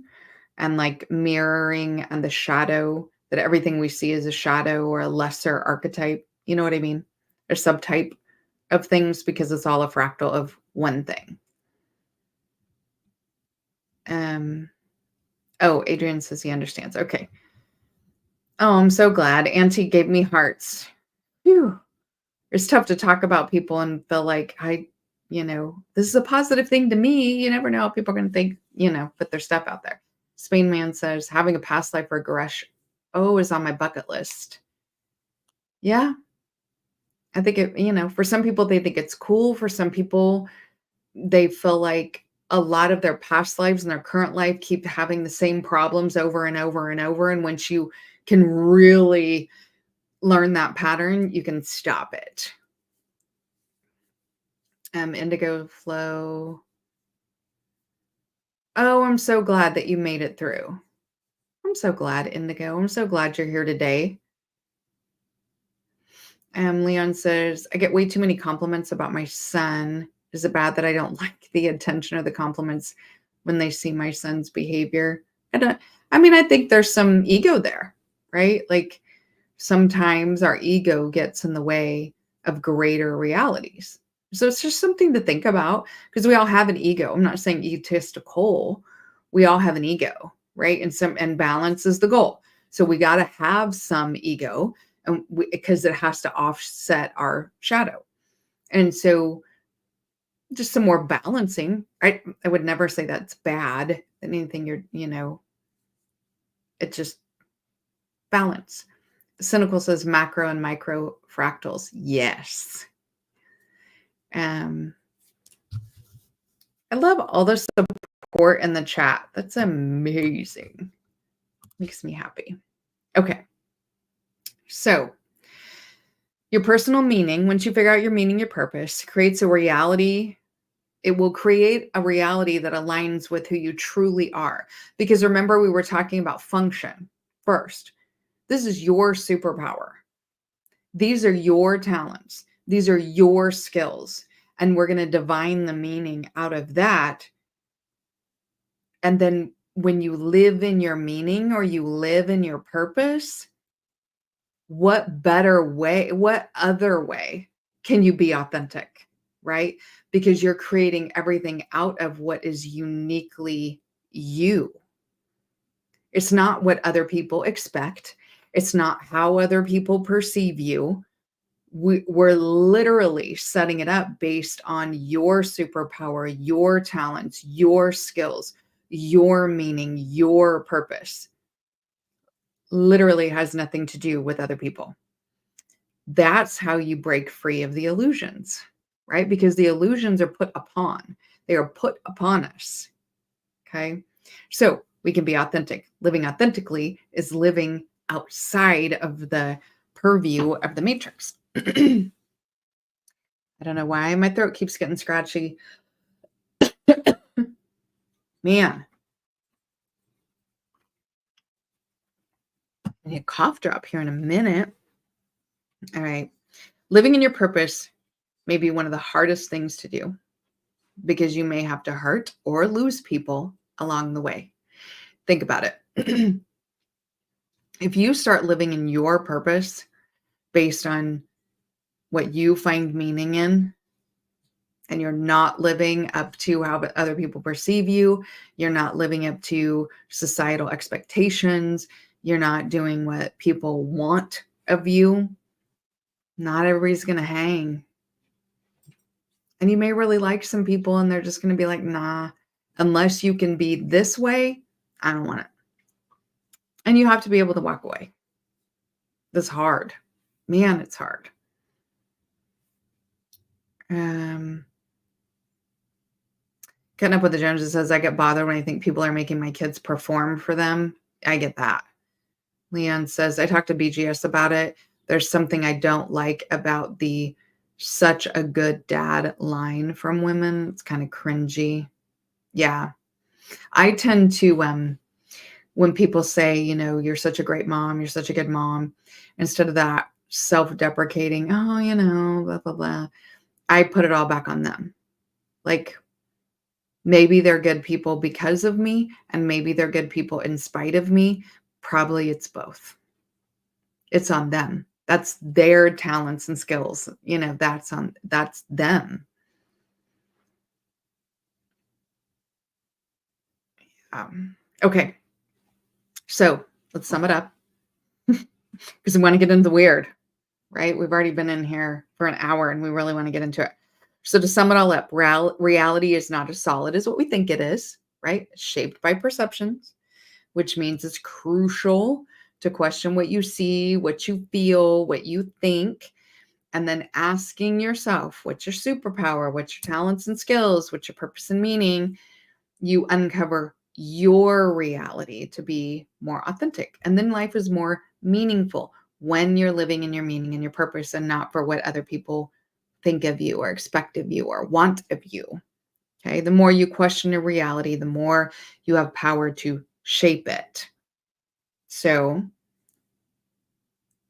and like mirroring and the shadow, that everything we see is a shadow or a lesser archetype. You know what I mean? Or subtype of things, because it's all a fractal of one thing. Oh, Adrian says he understands. Okay. Oh, I'm so glad. Auntie gave me hearts. Phew. It's tough to talk about people and feel like this is a positive thing to me. You never know what people are going to think, put their stuff out there. Spain Man says, having a past life regression, is on my bucket list. Yeah. I think for some people, they think it's cool. For some people, they feel like a lot of their past lives and their current life keep having the same problems over and over and over. And once you can really learn that pattern, you can stop it. Indigo flow. Oh, I'm so glad that you made it through. I'm so glad, Indigo. I'm so glad you're here today. Leon says, I get way too many compliments about my son. Is it bad that I don't like the attention or the compliments when they see my son's behavior? I mean, I think there's some ego there, right? Like sometimes our ego gets in the way of greater realities. So it's just something to think about because we all have an ego. I'm not saying egotistical. We all have an ego, right? And balance is the goal. So we got to have some ego and because it has to offset our shadow. And so just some more balancing. I would never say that's bad. Anything it's just balance. Cynical says macro and micro fractals. Yes. I love all the support in the chat. That's amazing. Makes me happy. Okay. So your personal meaning, once you figure out your meaning, your purpose, creates a reality. It will create a reality that aligns with who you truly are. Because remember, we were talking about function first. This is your superpower. These are your talents. These are your skills. And we're going to divine the meaning out of that. And then when you live in your meaning or you live in your purpose, what better way, what other way can you be authentic, right? Because you're creating everything out of what is uniquely you. It's not what other people expect. It's not how other people perceive you. We're literally setting it up based on your superpower, your talents, your skills, your meaning, your purpose. Literally has nothing to do with other people. That's how you break free of the illusions, right? Because the illusions are put upon, they are put upon us. Okay. So we can be authentic. Living authentically is living outside of the purview of the matrix. I don't know why my throat keeps getting scratchy. Man. I need a cough drop here in a minute. All right. Living in your purpose may be one of the hardest things to do because you may have to hurt or lose people along the way. Think about it. If you start living in your purpose based on what you find meaning in, and you're not living up to how other people perceive you, you're not living up to societal expectations, you're not doing what people want of you, not everybody's going to hang. And you may really like some people and they're just going to be like, nah, unless you can be this way, I don't want it. And you have to be able to walk away. That's hard. Man, it's hard. Cutting Up with the Joneses says, I get bothered when I think people are making my kids perform for them. I get that. Leon says, I talked to BGS about it. There's something I don't like about the such a good dad line from women. It's kind of cringy. Yeah. I tend to, when people say, you're such a great mom, you're such a good mom, instead of that self-deprecating, blah, blah, blah, I put it all back on them. Like, maybe they're good people because of me, and maybe they're good people in spite of me. Probably it's both. It's on them. That's their talents and skills. That's them. Okay. So let's sum it up because we want to get into the weird, right? We've already been in here for an hour and we really want to get into it. So to sum it all up, reality is not as solid as what we think it is, right? It's shaped by perceptions, which means it's crucial to question what you see, what you feel, what you think, and then asking yourself, what's your superpower? What's your talents and skills? What's your purpose and meaning? You uncover your reality to be more authentic. And then life is more meaningful, when you're living in your meaning and your purpose and not for what other people think of you or expect of you or want of you. Okay. The more you question your reality, the more you have power to shape it. So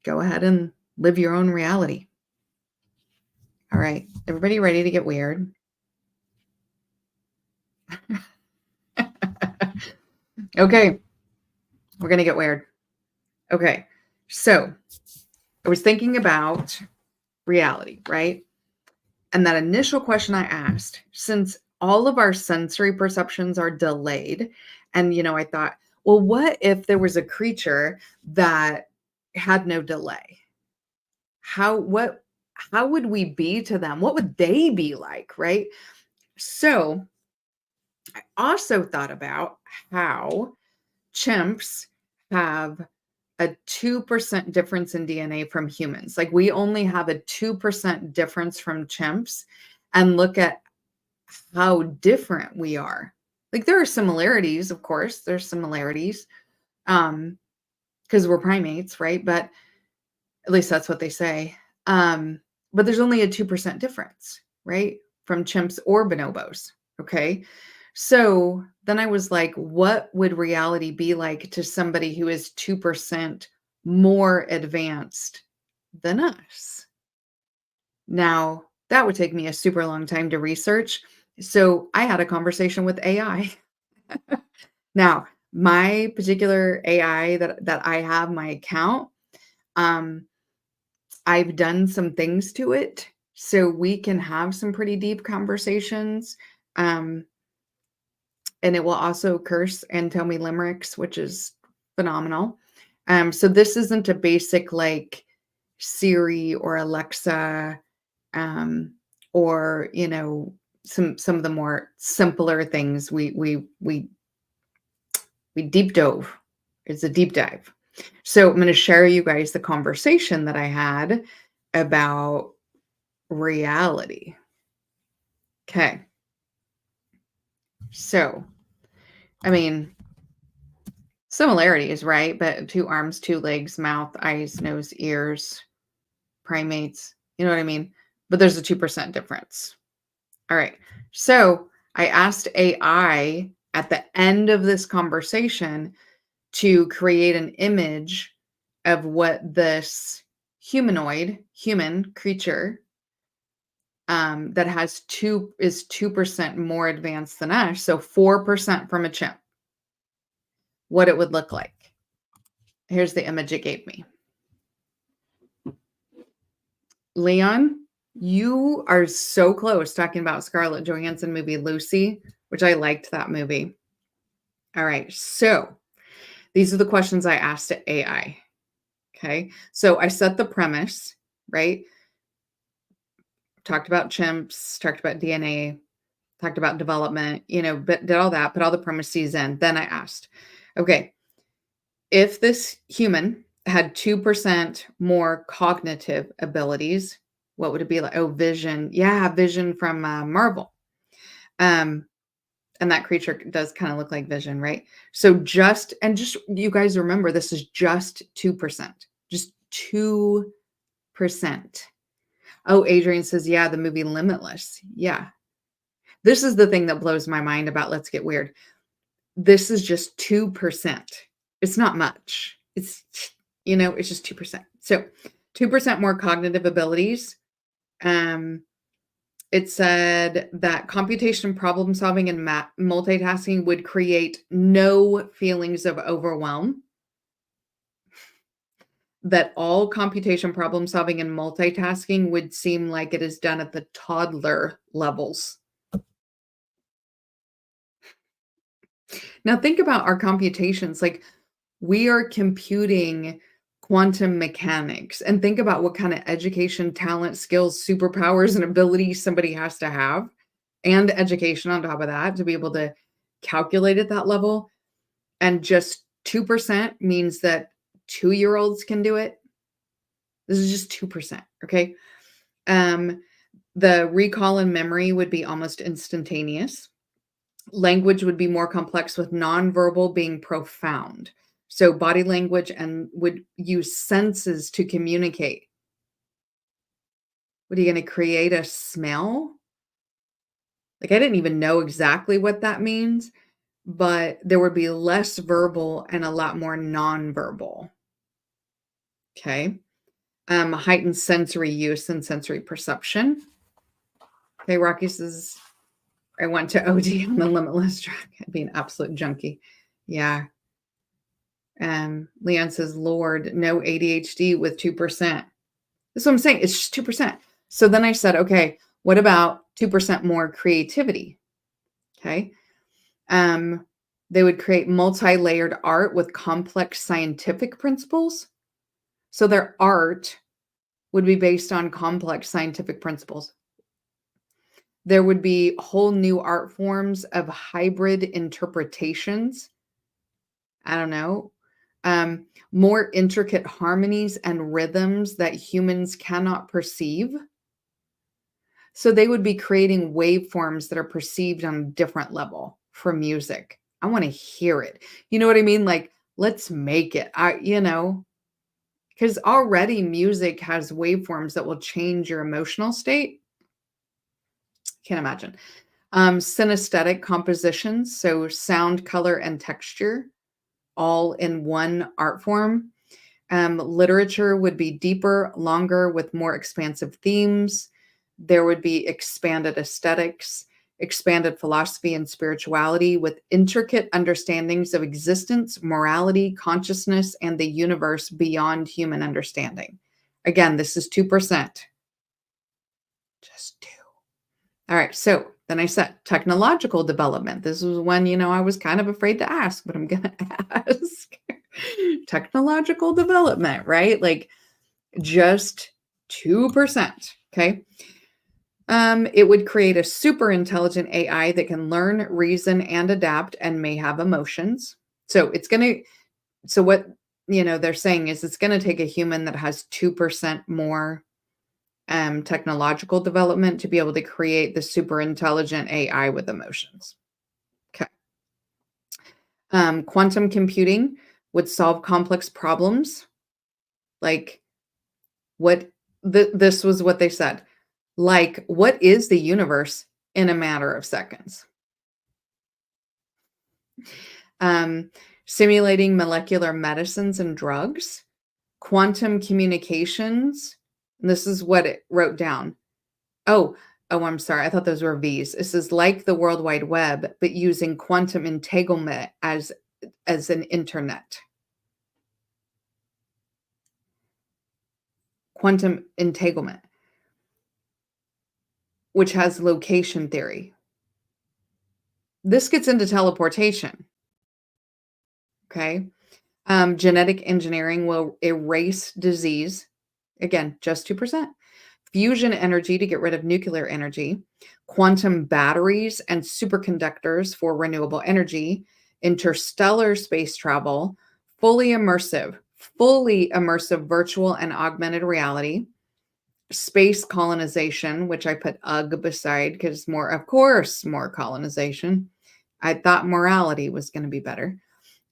go ahead and live your own reality. All right. Everybody ready to get weird? Okay. We're going to get weird. Okay. So I was thinking about reality, right? And that initial question I asked, since all of our sensory perceptions are delayed, and, I thought, well, what if there was a creature that had no delay? How would we be to them? What would they be like, right? So I also thought about how chimps have a 2% difference in DNA from humans. Like we only have a 2% difference from chimps, and look at how different we are. Like there are similarities, of course, there's similarities. Because we're primates, right? But at least that's what they say. But there's only a 2% difference, right? From chimps or bonobos. Okay. So then I was like, what would reality be like to somebody who is 2% more advanced than us? Now, that would take me a super long time to research. So I had a conversation with AI. Now, my particular AI that I have, my account, um, I've done some things to it so we can have some pretty deep conversations. Um, and it will also curse and tell me limericks, which is phenomenal. So this isn't a basic like Siri or Alexa, um, or some of the more simpler things. We deep dove. It's a deep dive. So I'm going to share you guys the conversation that I had about reality. Okay. So, I mean, similarities, right? But 2 arms, 2 legs, mouth, eyes, nose, ears, primates. You know what I mean? But there's a 2% difference. All right. So I asked AI at the end of this conversation to create an image of what this human creature that is 2% more advanced than us, so 4% from a chimp, what it would look like. Here's the image it gave me. Leon, you are so close talking about Scarlett Johansson movie Lucy, which I liked that movie. All right, so these are the questions I asked to AI. Okay, so I set the premise, right? Talked about chimps, talked about DNA, talked about development, but did all that, put all the premises in. Then I asked, okay, if this human had 2% more cognitive abilities, what would it be like? Oh, vision. Yeah, vision from Marvel. And that creature does kind of look like vision, right? So just you guys remember, this is just 2%, just 2%. Oh, Adrian says, yeah, the movie Limitless. Yeah. This is the thing that blows my mind about Let's Get Weird. This is just 2%. It's not much. It's just 2%. So 2% more cognitive abilities. It said that computation, problem solving, and multitasking would create no feelings of overwhelm. That all computation, problem solving, and multitasking would seem like it is done at the toddler levels. Now think about our computations. Like we are computing quantum mechanics, and think about what kind of education, talent, skills, superpowers, and abilities somebody has to have, and education on top of that to be able to calculate at that level. And just 2% means that 2-year-olds can do it. This is just 2%. Okay. The recall and memory would be almost instantaneous. Language would be more complex with nonverbal being profound. So body language and would use senses to communicate. What are you going to create a smell? Like I didn't even know exactly what that means, but there would be less verbal and a lot more nonverbal. Okay. Heightened sensory use and sensory perception. Okay, Rocky says, I went to OD on the limitless track. I'd be an absolute junkie. Yeah. Leon says, Lord, no ADHD with 2%. That's what I'm saying. It's just 2%. So then I said, okay, what about 2% more creativity? Okay. They would create multi-layered art with complex scientific principles. So their art would be based on complex scientific principles. There would be whole new art forms of hybrid interpretations. I don't know. More intricate harmonies and rhythms that humans cannot perceive. So they would be creating waveforms that are perceived on a different level for music. I want to hear it. You know what I mean? Like, let's make it. Because already music has waveforms that will change your emotional state. Can't imagine. Synesthetic compositions, so sound, color, and texture, all in one art form. Literature would be deeper, longer, with more expansive themes. There would be expanded aesthetics, expanded philosophy and spirituality with intricate understandings of existence, morality, consciousness, and the universe beyond human understanding. Again, this is 2%. Just 2. All right. So then I said technological development. This was one, I was kind of afraid to ask, but I'm going to ask. Technological development, right? Like just 2%. Okay. It would create a super intelligent AI that can learn, reason, and adapt and may have emotions. So what they're saying is it's going to take a human that has 2% more technological development to be able to create the super intelligent AI with emotions. Okay. Quantum computing would solve complex problems. Like this was what they said. Like, what is the universe in a matter of seconds? Simulating molecular medicines and drugs, quantum communications. And this is what it wrote down. Oh, I'm sorry. I thought those were V's. This is like the World Wide Web, but using quantum entanglement as an internet. Quantum entanglement, which has location theory. This gets into teleportation. Okay. Genetic engineering will erase disease. Again, just 2%. Fusion energy to get rid of nuclear energy. Quantum batteries and superconductors for renewable energy. Interstellar space travel. Fully immersive virtual and augmented reality. Space colonization, which I put UG beside because more colonization. I thought morality was going to be better.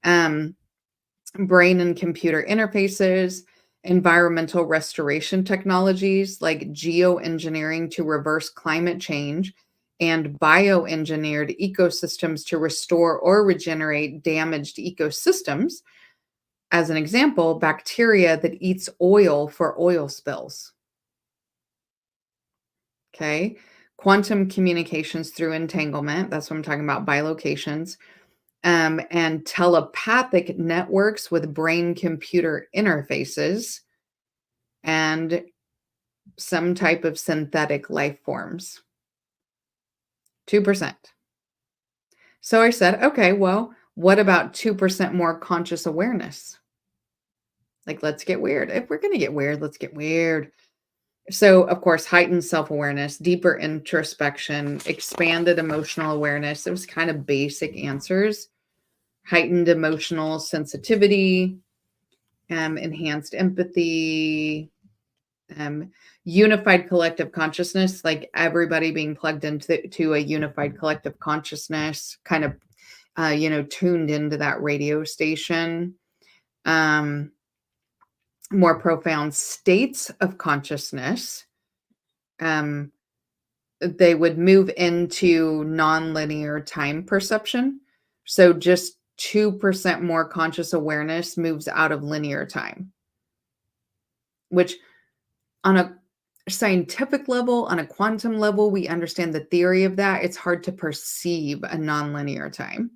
Brain and computer interfaces, environmental restoration technologies like geoengineering to reverse climate change, and bioengineered ecosystems to restore or regenerate damaged ecosystems. As an example, bacteria that eats oil for oil spills. Okay. Quantum communications through entanglement. That's what I'm talking about, bilocations. And telepathic networks with brain-computer interfaces and some type of synthetic life forms. 2%. So I said, okay, well, what about 2% more conscious awareness? Like, let's get weird. If we're going to get weird, let's get weird. So, of course, heightened self-awareness, deeper introspection, expanded emotional awareness. It was kind of basic answers. Heightened emotional sensitivity, enhanced empathy, unified collective consciousness, like everybody being plugged into a unified collective consciousness, kind of, tuned into that radio station. um, more profound states of consciousness. Um, they would move into nonlinear time perception. So just 2% more conscious awareness moves out of linear time, which on a scientific level, on a quantum level, we understand the theory of that. It's hard to perceive a nonlinear time.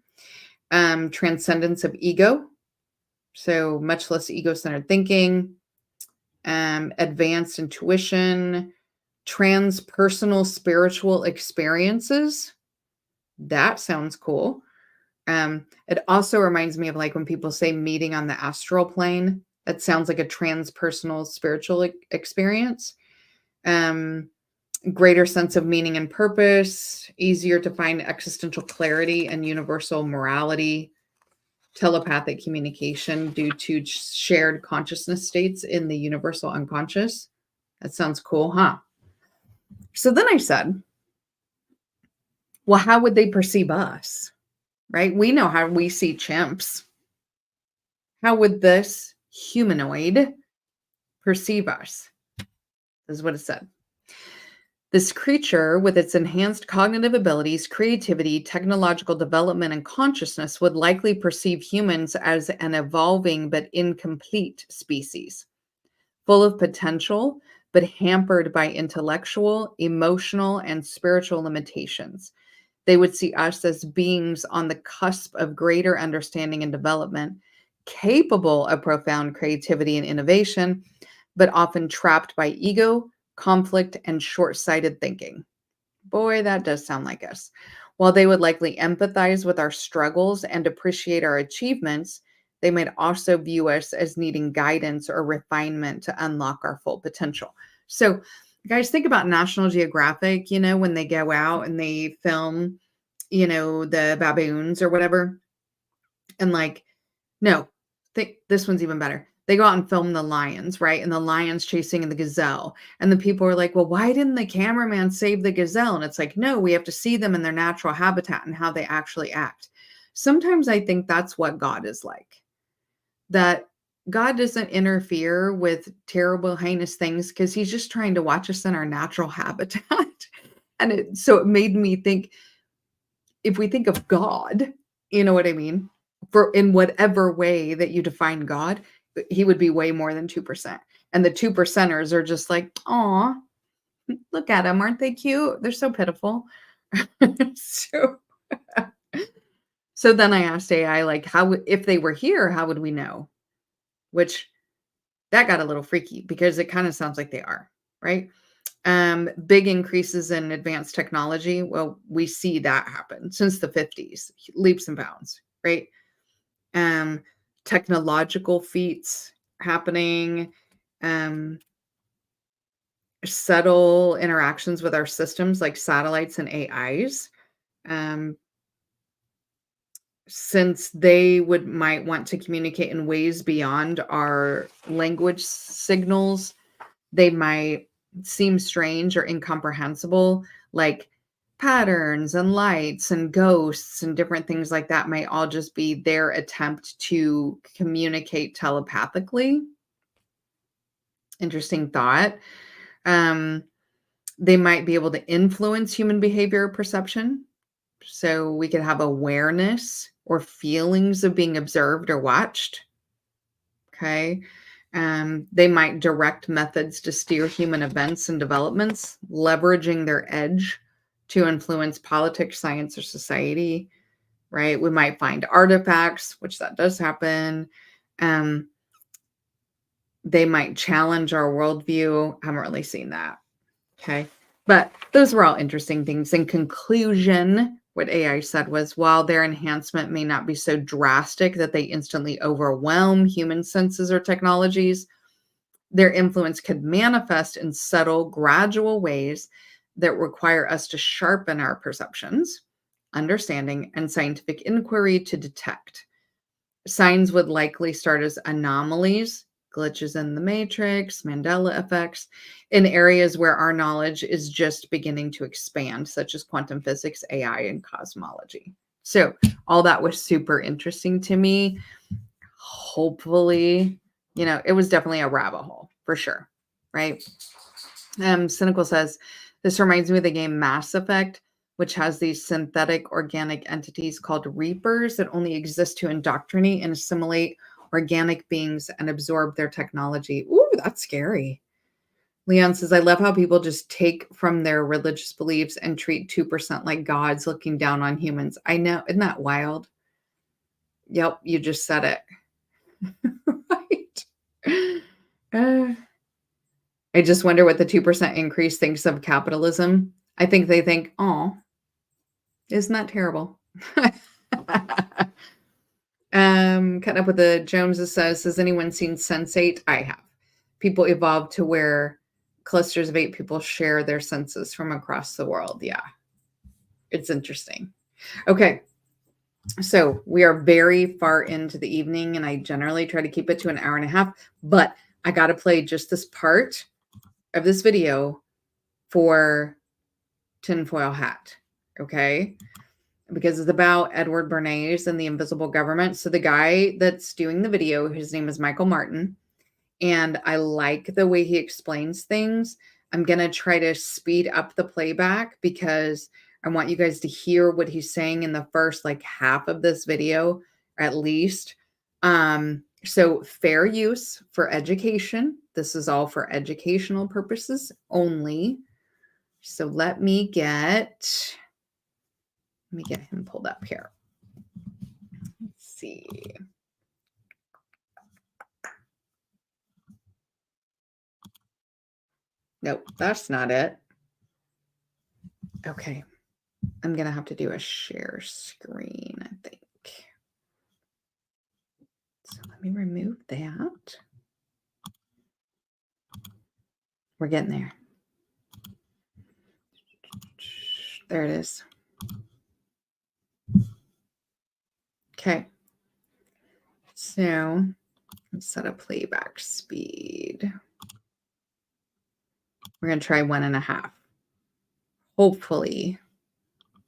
Transcendence of ego, so much less ego-centered thinking, advanced intuition, transpersonal spiritual experiences. That sounds cool. It also reminds me of like when people say meeting on the astral plane. That sounds like a transpersonal spiritual experience. Um, Greater sense of meaning and purpose, easier to find existential clarity and universal morality, telepathic communication due to shared consciousness states in the universal unconscious. That sounds cool, huh? So then I said, well, how would they perceive us? Right? We know how we see chimps. How would this humanoid perceive us? This is what it said. This creature, with its enhanced cognitive abilities, creativity, technological development, and consciousness, would likely perceive humans as an evolving but incomplete species, full of potential, but hampered by intellectual, emotional, and spiritual limitations. They would see us as beings on the cusp of greater understanding and development, capable of profound creativity and innovation, but often trapped by ego, conflict, and short-sighted thinking. Boy, that does sound like us. While they would likely empathize with our struggles and appreciate our achievements, they might also view us as needing guidance or refinement to unlock our full potential. So, guys, think about National Geographic, when they go out and they film, the baboons or whatever. And like, no, think this one's even better. They go out and film the lions, right? And the lions chasing the gazelle. And the people are like, well, why didn't the cameraman save the gazelle? And it's like, no, we have to see them in their natural habitat and how they actually act. Sometimes I think that's what God is like. That God doesn't interfere with terrible, heinous things because he's just trying to watch us in our natural habitat. And so it made me think, if we think of God, you know what I mean? For in whatever way that you define God, he would be way more than 2%. And the 2%ers are just like, "Aw, look at them. Aren't they cute? They're so pitiful." so, so then I asked AI, like, if they were here, how would we know? Which that got a little freaky because it kind of sounds like they are, right? Big increases in advanced technology. Well, we see that happen since the 50s, leaps and bounds, right? Um, Technological feats happening, um, subtle interactions with our systems like satellites and AIs. Um, since they might want to communicate in ways beyond our language signals, they might seem strange or incomprehensible, like patterns and lights and ghosts and different things like that might all just be their attempt to communicate telepathically. Interesting thought. Um, they might be able to influence human behavior or perception. So we could have awareness or feelings of being observed or watched. Okay. They might direct methods to steer human events and developments, leveraging their edge to influence politics, science, or society, right? We might find artifacts, which that does happen. Um, they might challenge our worldview. Haven't really seen that. Okay. But those were all interesting things. In conclusion, what AI said was, while their enhancement may not be so drastic that they instantly overwhelm human senses or technologies, their influence could manifest in subtle, gradual ways that require us to sharpen our perceptions, understanding, and scientific inquiry to detect. Signs would likely start as anomalies, glitches in the matrix, Mandela effects, in areas where our knowledge is just beginning to expand, such as quantum physics, AI, and cosmology. So all that was super interesting to me. hopefully, it was definitely a rabbit hole for sure, right? Cynical says, this reminds me of the game Mass Effect, which has these synthetic organic entities called Reapers that only exist to indoctrinate and assimilate organic beings and absorb their technology. Ooh, that's scary. Leon says, I love how people just take from their religious beliefs and treat 2% like gods looking down on humans. I know. Isn't that wild? Yep, you just said it. Right. I just wonder what the 2% increase thinks of capitalism. I think they think, oh, isn't that terrible? Cutting up with the Joneses says, has anyone seen Sense8? I have. People evolved to where clusters of 8 people share their senses from across the world. Yeah. It's interesting. Okay. So we are very far into the evening, and I generally try to keep it to an hour and a half, but I got to play just this part of this video for Tinfoil Hat. Okay. Because it's about Edward Bernays and the invisible government. So the guy that's doing the video, his name is Michael Martin. And I like the way he explains things. I'm going to try to speed up the playback because I want you guys to hear what he's saying in the first half of this video, at least. So fair use for education. This is all for educational purposes only. So let me get him pulled up here. Let's see. Nope, that's not it. Okay. I'm going to have to do a share screen, I think. So let me remove that. We're getting there. There it is. Okay. So let's set a playback speed. We're going to try 1.5. Hopefully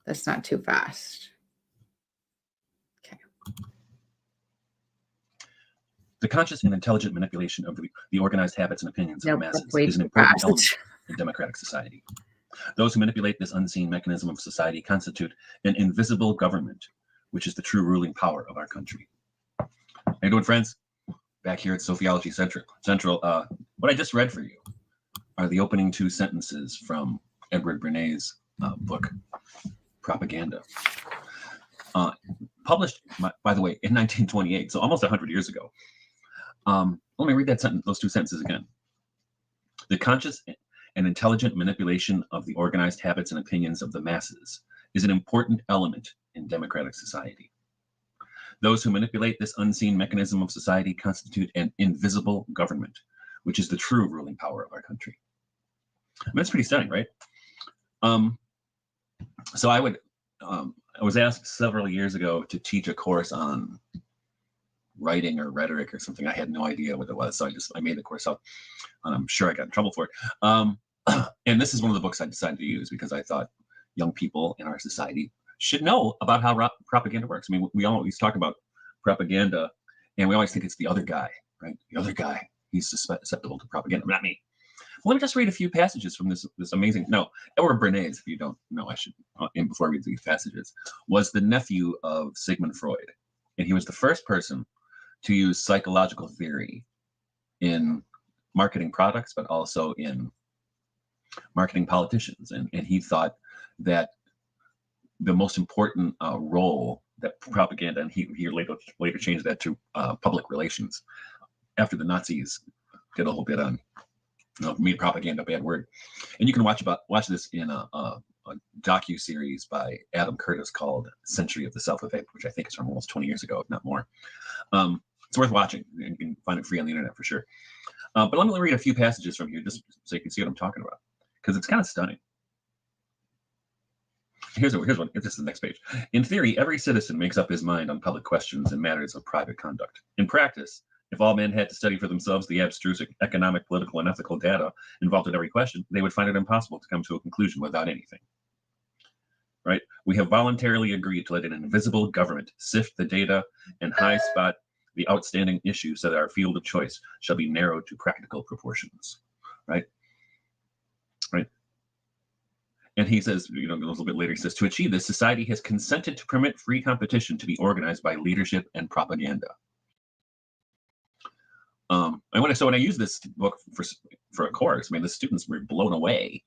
that's not too fast. Okay. The conscious and intelligent manipulation of the organized habits and opinions of the masses is an important element in democratic society. Those who manipulate this unseen mechanism of society constitute an invisible government, which is the true ruling power of our country. How you doing, friends? Back here at Sophiology Central. What I just read for you are the opening 2 sentences from Edward Bernays' book, Propaganda. Published, by the way, in 1928, so almost 100 years ago. Let me read those 2 sentences again. The conscious and intelligent manipulation of the organized habits and opinions of the masses is an important element in democratic society. Those who manipulate this unseen mechanism of society constitute an invisible government, which is the true ruling power of our country. I mean, that's pretty stunning, right? So I was asked several years ago to teach a course on writing or rhetoric or something. I had no idea what it was, so I made the course up, and I'm sure I got in trouble for it. And this is one of the books I decided to use because I thought young people in our society should know about how propaganda works. I mean, we always talk about propaganda, and we always think it's the other guy, right? The other guy, he's susceptible to propaganda, not me. Well, let me just read a few passages from this amazing. No, Edward Bernays, if you don't know, I should, before I read these passages, was the nephew of Sigmund Freud, and he was the first person to use psychological theory in marketing products, but also in marketing politicians. And he thought that the most important role that propaganda, and he later changed that to public relations after the Nazis did a little bit on made propaganda a bad word. And you can watch this in a docu-series by Adam Curtis called Century of the Self-Effect, which I think is from almost 20 years ago, if not more. It's worth watching, and you can find it free on the internet for sure. But let me read a few passages from here just so you can see what I'm talking about, because it's kind of stunning. Here's one. This is the next page. In theory, every citizen makes up his mind on public questions and matters of private conduct. In practice, if all men had to study for themselves the abstruse economic, political, and ethical data involved in every question, they would find it impossible to come to a conclusion without anything. Right? We have voluntarily agreed to let an invisible government sift the data and high spot The outstanding issues that our field of choice shall be narrowed to practical proportions. Right? Right? And he says, a little bit later, he says, to achieve this, society has consented to permit free competition to be organized by leadership and propaganda. When I used this book for a course, the students were blown away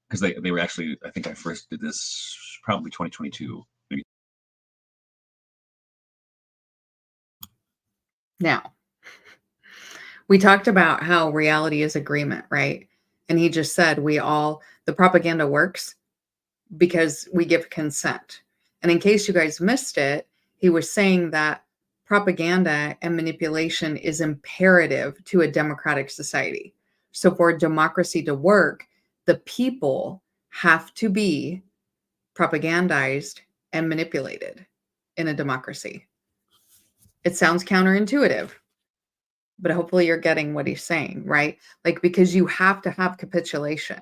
because they were actually, I think I first did this probably 2022. Maybe. Now, we talked about how reality is agreement, right? And he just said the propaganda works because we give consent. And in case you guys missed it, he was saying that propaganda and manipulation is imperative to a democratic society. So for democracy to work, the people have to be propagandized and manipulated in a democracy. It sounds counterintuitive, but hopefully you're getting what he's saying, right? Like, because you have to have capitulation,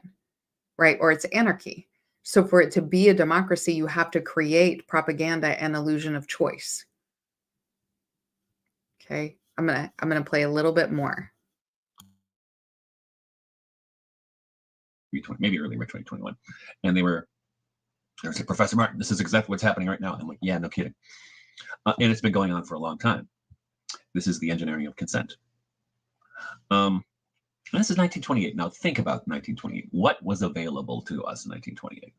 right? Or it's anarchy. So for it to be a democracy, you have to create propaganda and illusion of choice. Okay. I'm gonna play a little bit more. Maybe earlier 2021. And they were like, Professor Martin, this is exactly what's happening right now. I'm like, yeah, no kidding. And it's been going on for a long time. This is the engineering of consent. This is 1928. Now think about 1928. What was available to us in 1928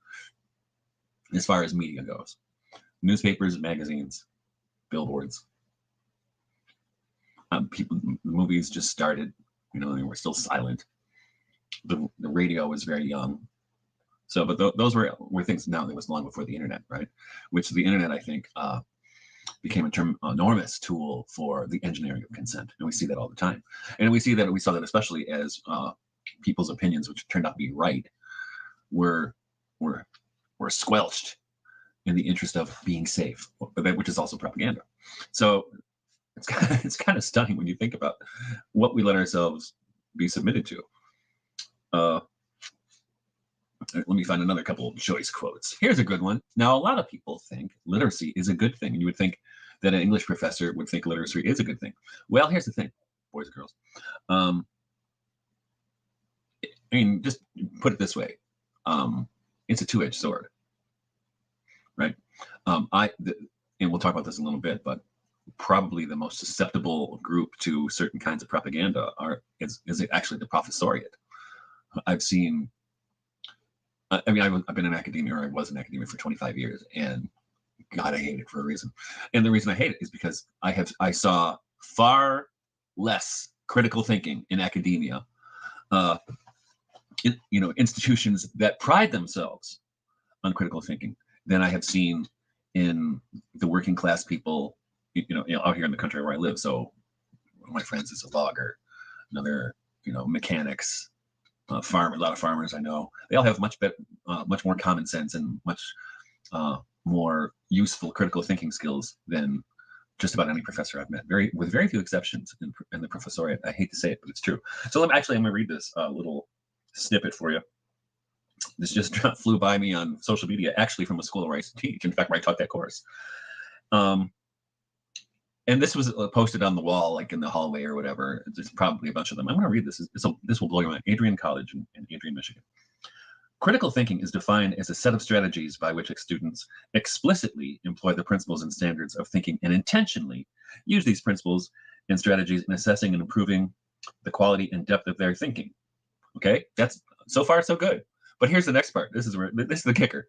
as far as media goes? Newspapers, magazines, billboards. Movies just started, they were still silent. The radio was very young. So, but those were things. Now, it was long before the internet, right? Which the internet, I think, became an enormous tool for the engineering of consent, and we see that all the time. And we saw that especially as people's opinions, which turned out to be right, were squelched in the interest of being safe, which is also propaganda. So it's kind of stunning when you think about what we let ourselves be submitted to. Let me find another couple of choice quotes. Here's a good one. Now, a lot of people think literacy is a good thing, and you would think that an English professor would think literacy is a good thing. Well, here's the thing, boys and girls. Just put it this way. It's a two-edged sword, right? And we'll talk about this in a little bit, but probably the most susceptible group to certain kinds of propaganda is actually the professoriate. I've seen. I've been in academia, or I was in academia for 25 years, and God, I hate it for a reason. And the reason I hate it is because I saw far less critical thinking in academia, institutions that pride themselves on critical thinking, than I have seen in the working class people, out here in the country where I live. So one of my friends is a logger, another, mechanics. A lot of farmers I know, they all have much more common sense and much more useful critical thinking skills than just about any professor I've met. With very few exceptions in the professoriate. I hate to say it, but it's true. So I'm going to read this little snippet for you. This just flew by me on social media, actually from a school where I used to teach. In fact, where I taught that course. And this was posted on the wall, like in the hallway or whatever. There's probably a bunch of them. I'm going to read this. This will blow your mind. Adrian College in Adrian, Michigan. Critical thinking is defined as a set of strategies by which students explicitly employ the principles and standards of thinking and intentionally use these principles and strategies in assessing and improving the quality and depth of their thinking. Okay, that's so far so good. But here's the next part. This is the kicker.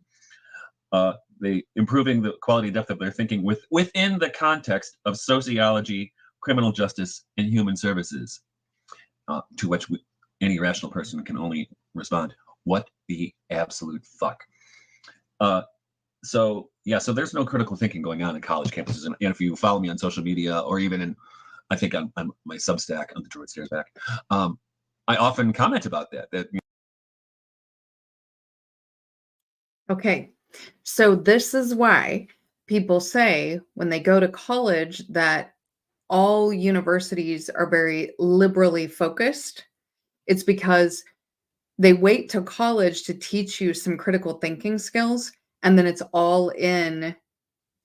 They improving the quality and depth of their thinking within the context of sociology, criminal justice, and human services, to which any rational person can only respond, what the absolute fuck? So there's no critical thinking going on in college campuses. And if you follow me on social media, or even I think on my Substack on the Druid Stairs Back, I often comment about that. Okay. So this is why people say when they go to college that all universities are very liberally focused. It's because they wait till college to teach you some critical thinking skills, and then it's all in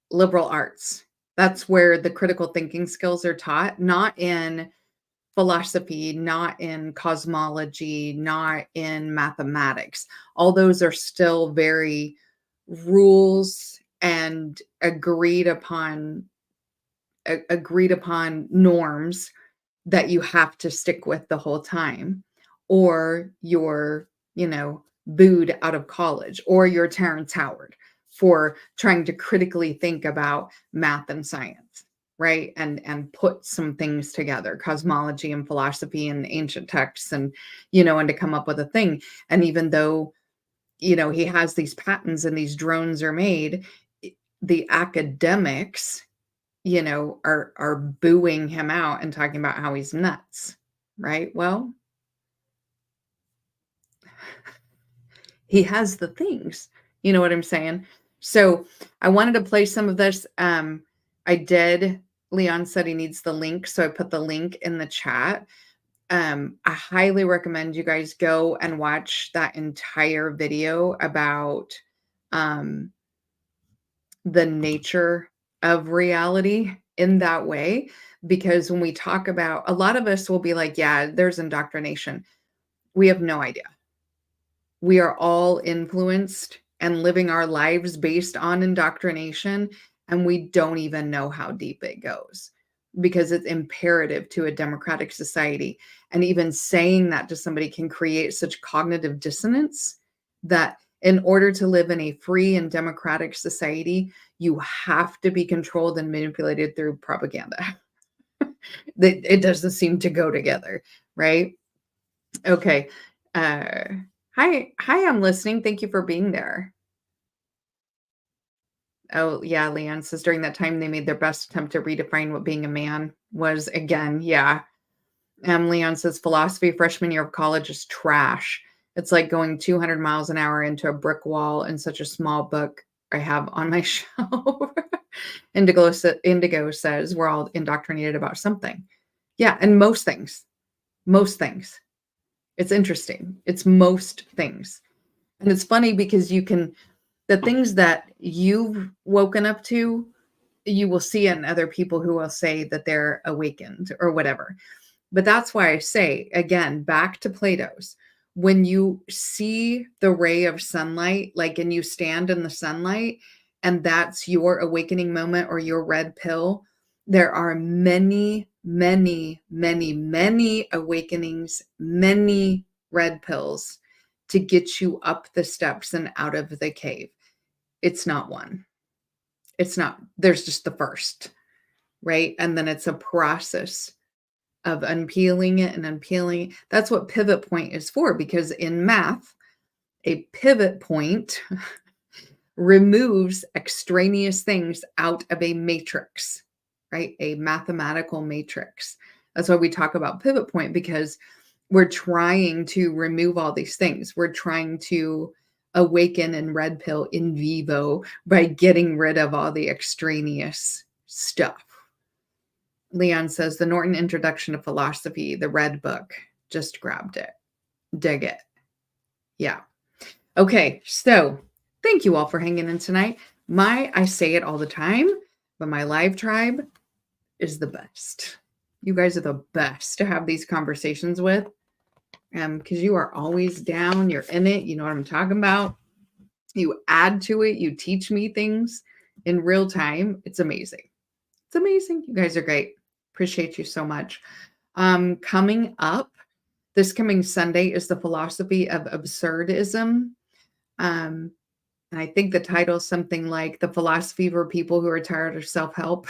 liberal arts. That's where the critical thinking skills are taught, not in philosophy, not in cosmology, not in mathematics. All those are still very rules and agreed upon norms that you have to stick with the whole time, or you're, booed out of college, or you're Terrence Howard for trying to critically think about math and science, right? And put some things together, cosmology and philosophy and ancient texts, and to come up with a thing. And even though, he has these patents and these drones are made, the academics are booing him out and talking about how he's nuts, right? Well, he has the things. You know what I'm saying? So I wanted to play some of this. I did. Leon said he needs the link, so I put the link in the chat. I highly recommend you guys go and watch that entire video about the nature of reality in that way. Because when we talk about, a lot of us will be like, yeah, there's indoctrination. We have no idea. We are all influenced and living our lives based on indoctrination, and we don't even know how deep it goes because it's imperative to a democratic society. And even saying that to somebody can create such cognitive dissonance that in order to live in a free and democratic society, you have to be controlled and manipulated through propaganda. It doesn't seem to go together, right? Okay. Hi, I'm listening. Thank you for being there. Oh, yeah, Leanne says during that time they made their best attempt to redefine what being a man was again. Yeah. Leon says philosophy freshman year of college is trash. It's like going 200 miles an hour into a brick wall in such a small book I have on my shelf. Indigo says we're all indoctrinated about something. Yeah, and most things. Most things. It's interesting. It's most things. And it's funny because the things that you've woken up to, you will see in other people who will say that they're awakened or whatever. But that's why I say, again, back to Plato's, when you see the ray of sunlight, like, and you stand in the sunlight, and that's your awakening moment or your red pill, there are many, many, many, many awakenings, many red pills to get you up the steps and out of the cave. It's not one. It's not, there's just the first, right? And then it's a process of unpeeling it and unpeeling. That's what pivot point is for, because in math, a pivot point removes extraneous things out of a matrix, right? A mathematical matrix. That's why we talk about pivot point, because we're trying to remove all these things. We're trying to awaken and red pill in vivo by getting rid of all the extraneous stuff. Leon says the Norton Introduction to Philosophy, the red book, just grabbed it. Dig it. Yeah. Okay. So thank you all for hanging in tonight. I say it all the time, but my live tribe is the best. You guys are the best to have these conversations with. Because you are always down, you're in it, you know what I'm talking about. You add to it, you teach me things in real time. It's amazing. It's amazing. You guys are great. Appreciate you so much. Coming up this coming Sunday is the philosophy of absurdism. And I think the title is something like the philosophy for people who are tired of self-help.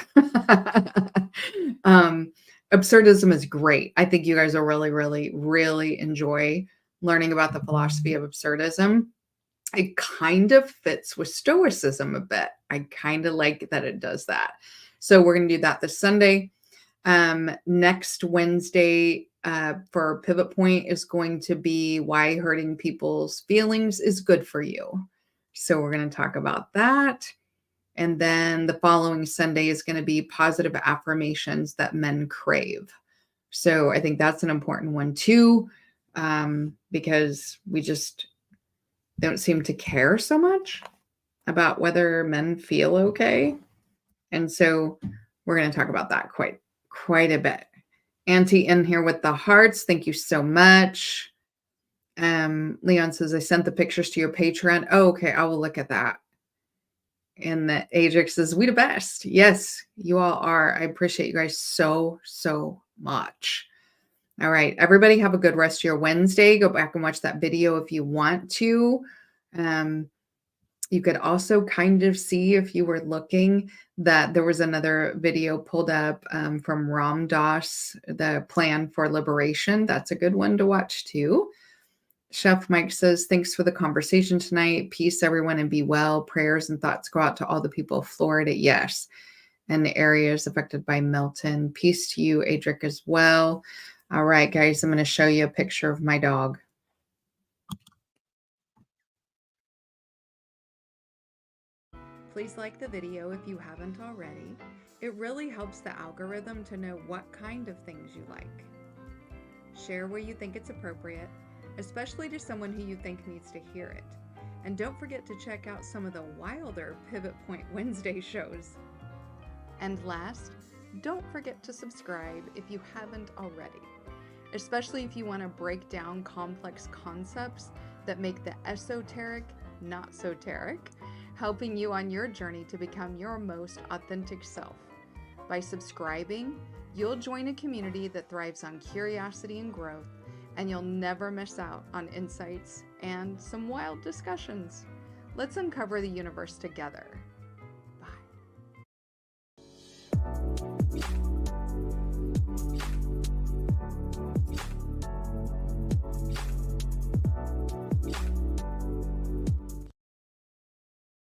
Absurdism is great. I think you guys will really, really, really enjoy learning about the philosophy of absurdism. It kind of fits with Stoicism a bit. I kind of like that it does that. So we're going to do that this Sunday. Next Wednesday for Pivot Point is going to be why hurting people's feelings is good for you. So we're going to talk about that. And then the following Sunday is going to be positive affirmations that men crave. So I think that's an important one too, because we just don't seem to care so much about whether men feel okay. And so we're going to talk about that quite a bit. Auntie in here with the hearts. Thank you so much. Leon says, I sent the pictures to your Patreon. Oh, okay. I will look at that. And that Adrix says, we the best. Yes, you all are. I appreciate you guys so much. All right. Everybody have a good rest of your Wednesday. Go back and watch that video if you want to. You could also kind of see, if you were looking, that there was another video pulled up from Ram Dass, the plan for liberation. That's a good one to watch too. Chef Mike says, thanks for the conversation tonight. Peace, everyone, and be well. Prayers and thoughts go out to all the people of Florida. Yes. And the areas affected by Milton. Peace to you, Adric, as well. All right, guys, I'm going to show you a picture of my dog. Please like the video if you haven't already. It really helps the algorithm to know what kind of things you like. Share where you think it's appropriate, especially to someone who you think needs to hear it. And don't forget to check out some of the wilder Pivot Point Wednesday shows. And last, don't forget to subscribe if you haven't already, especially if you want to break down complex concepts that make the esoteric not so teric, helping you on your journey to become your most authentic self. By subscribing, you'll join a community that thrives on curiosity and growth, and you'll never miss out on insights and some wild discussions. Let's uncover the universe together.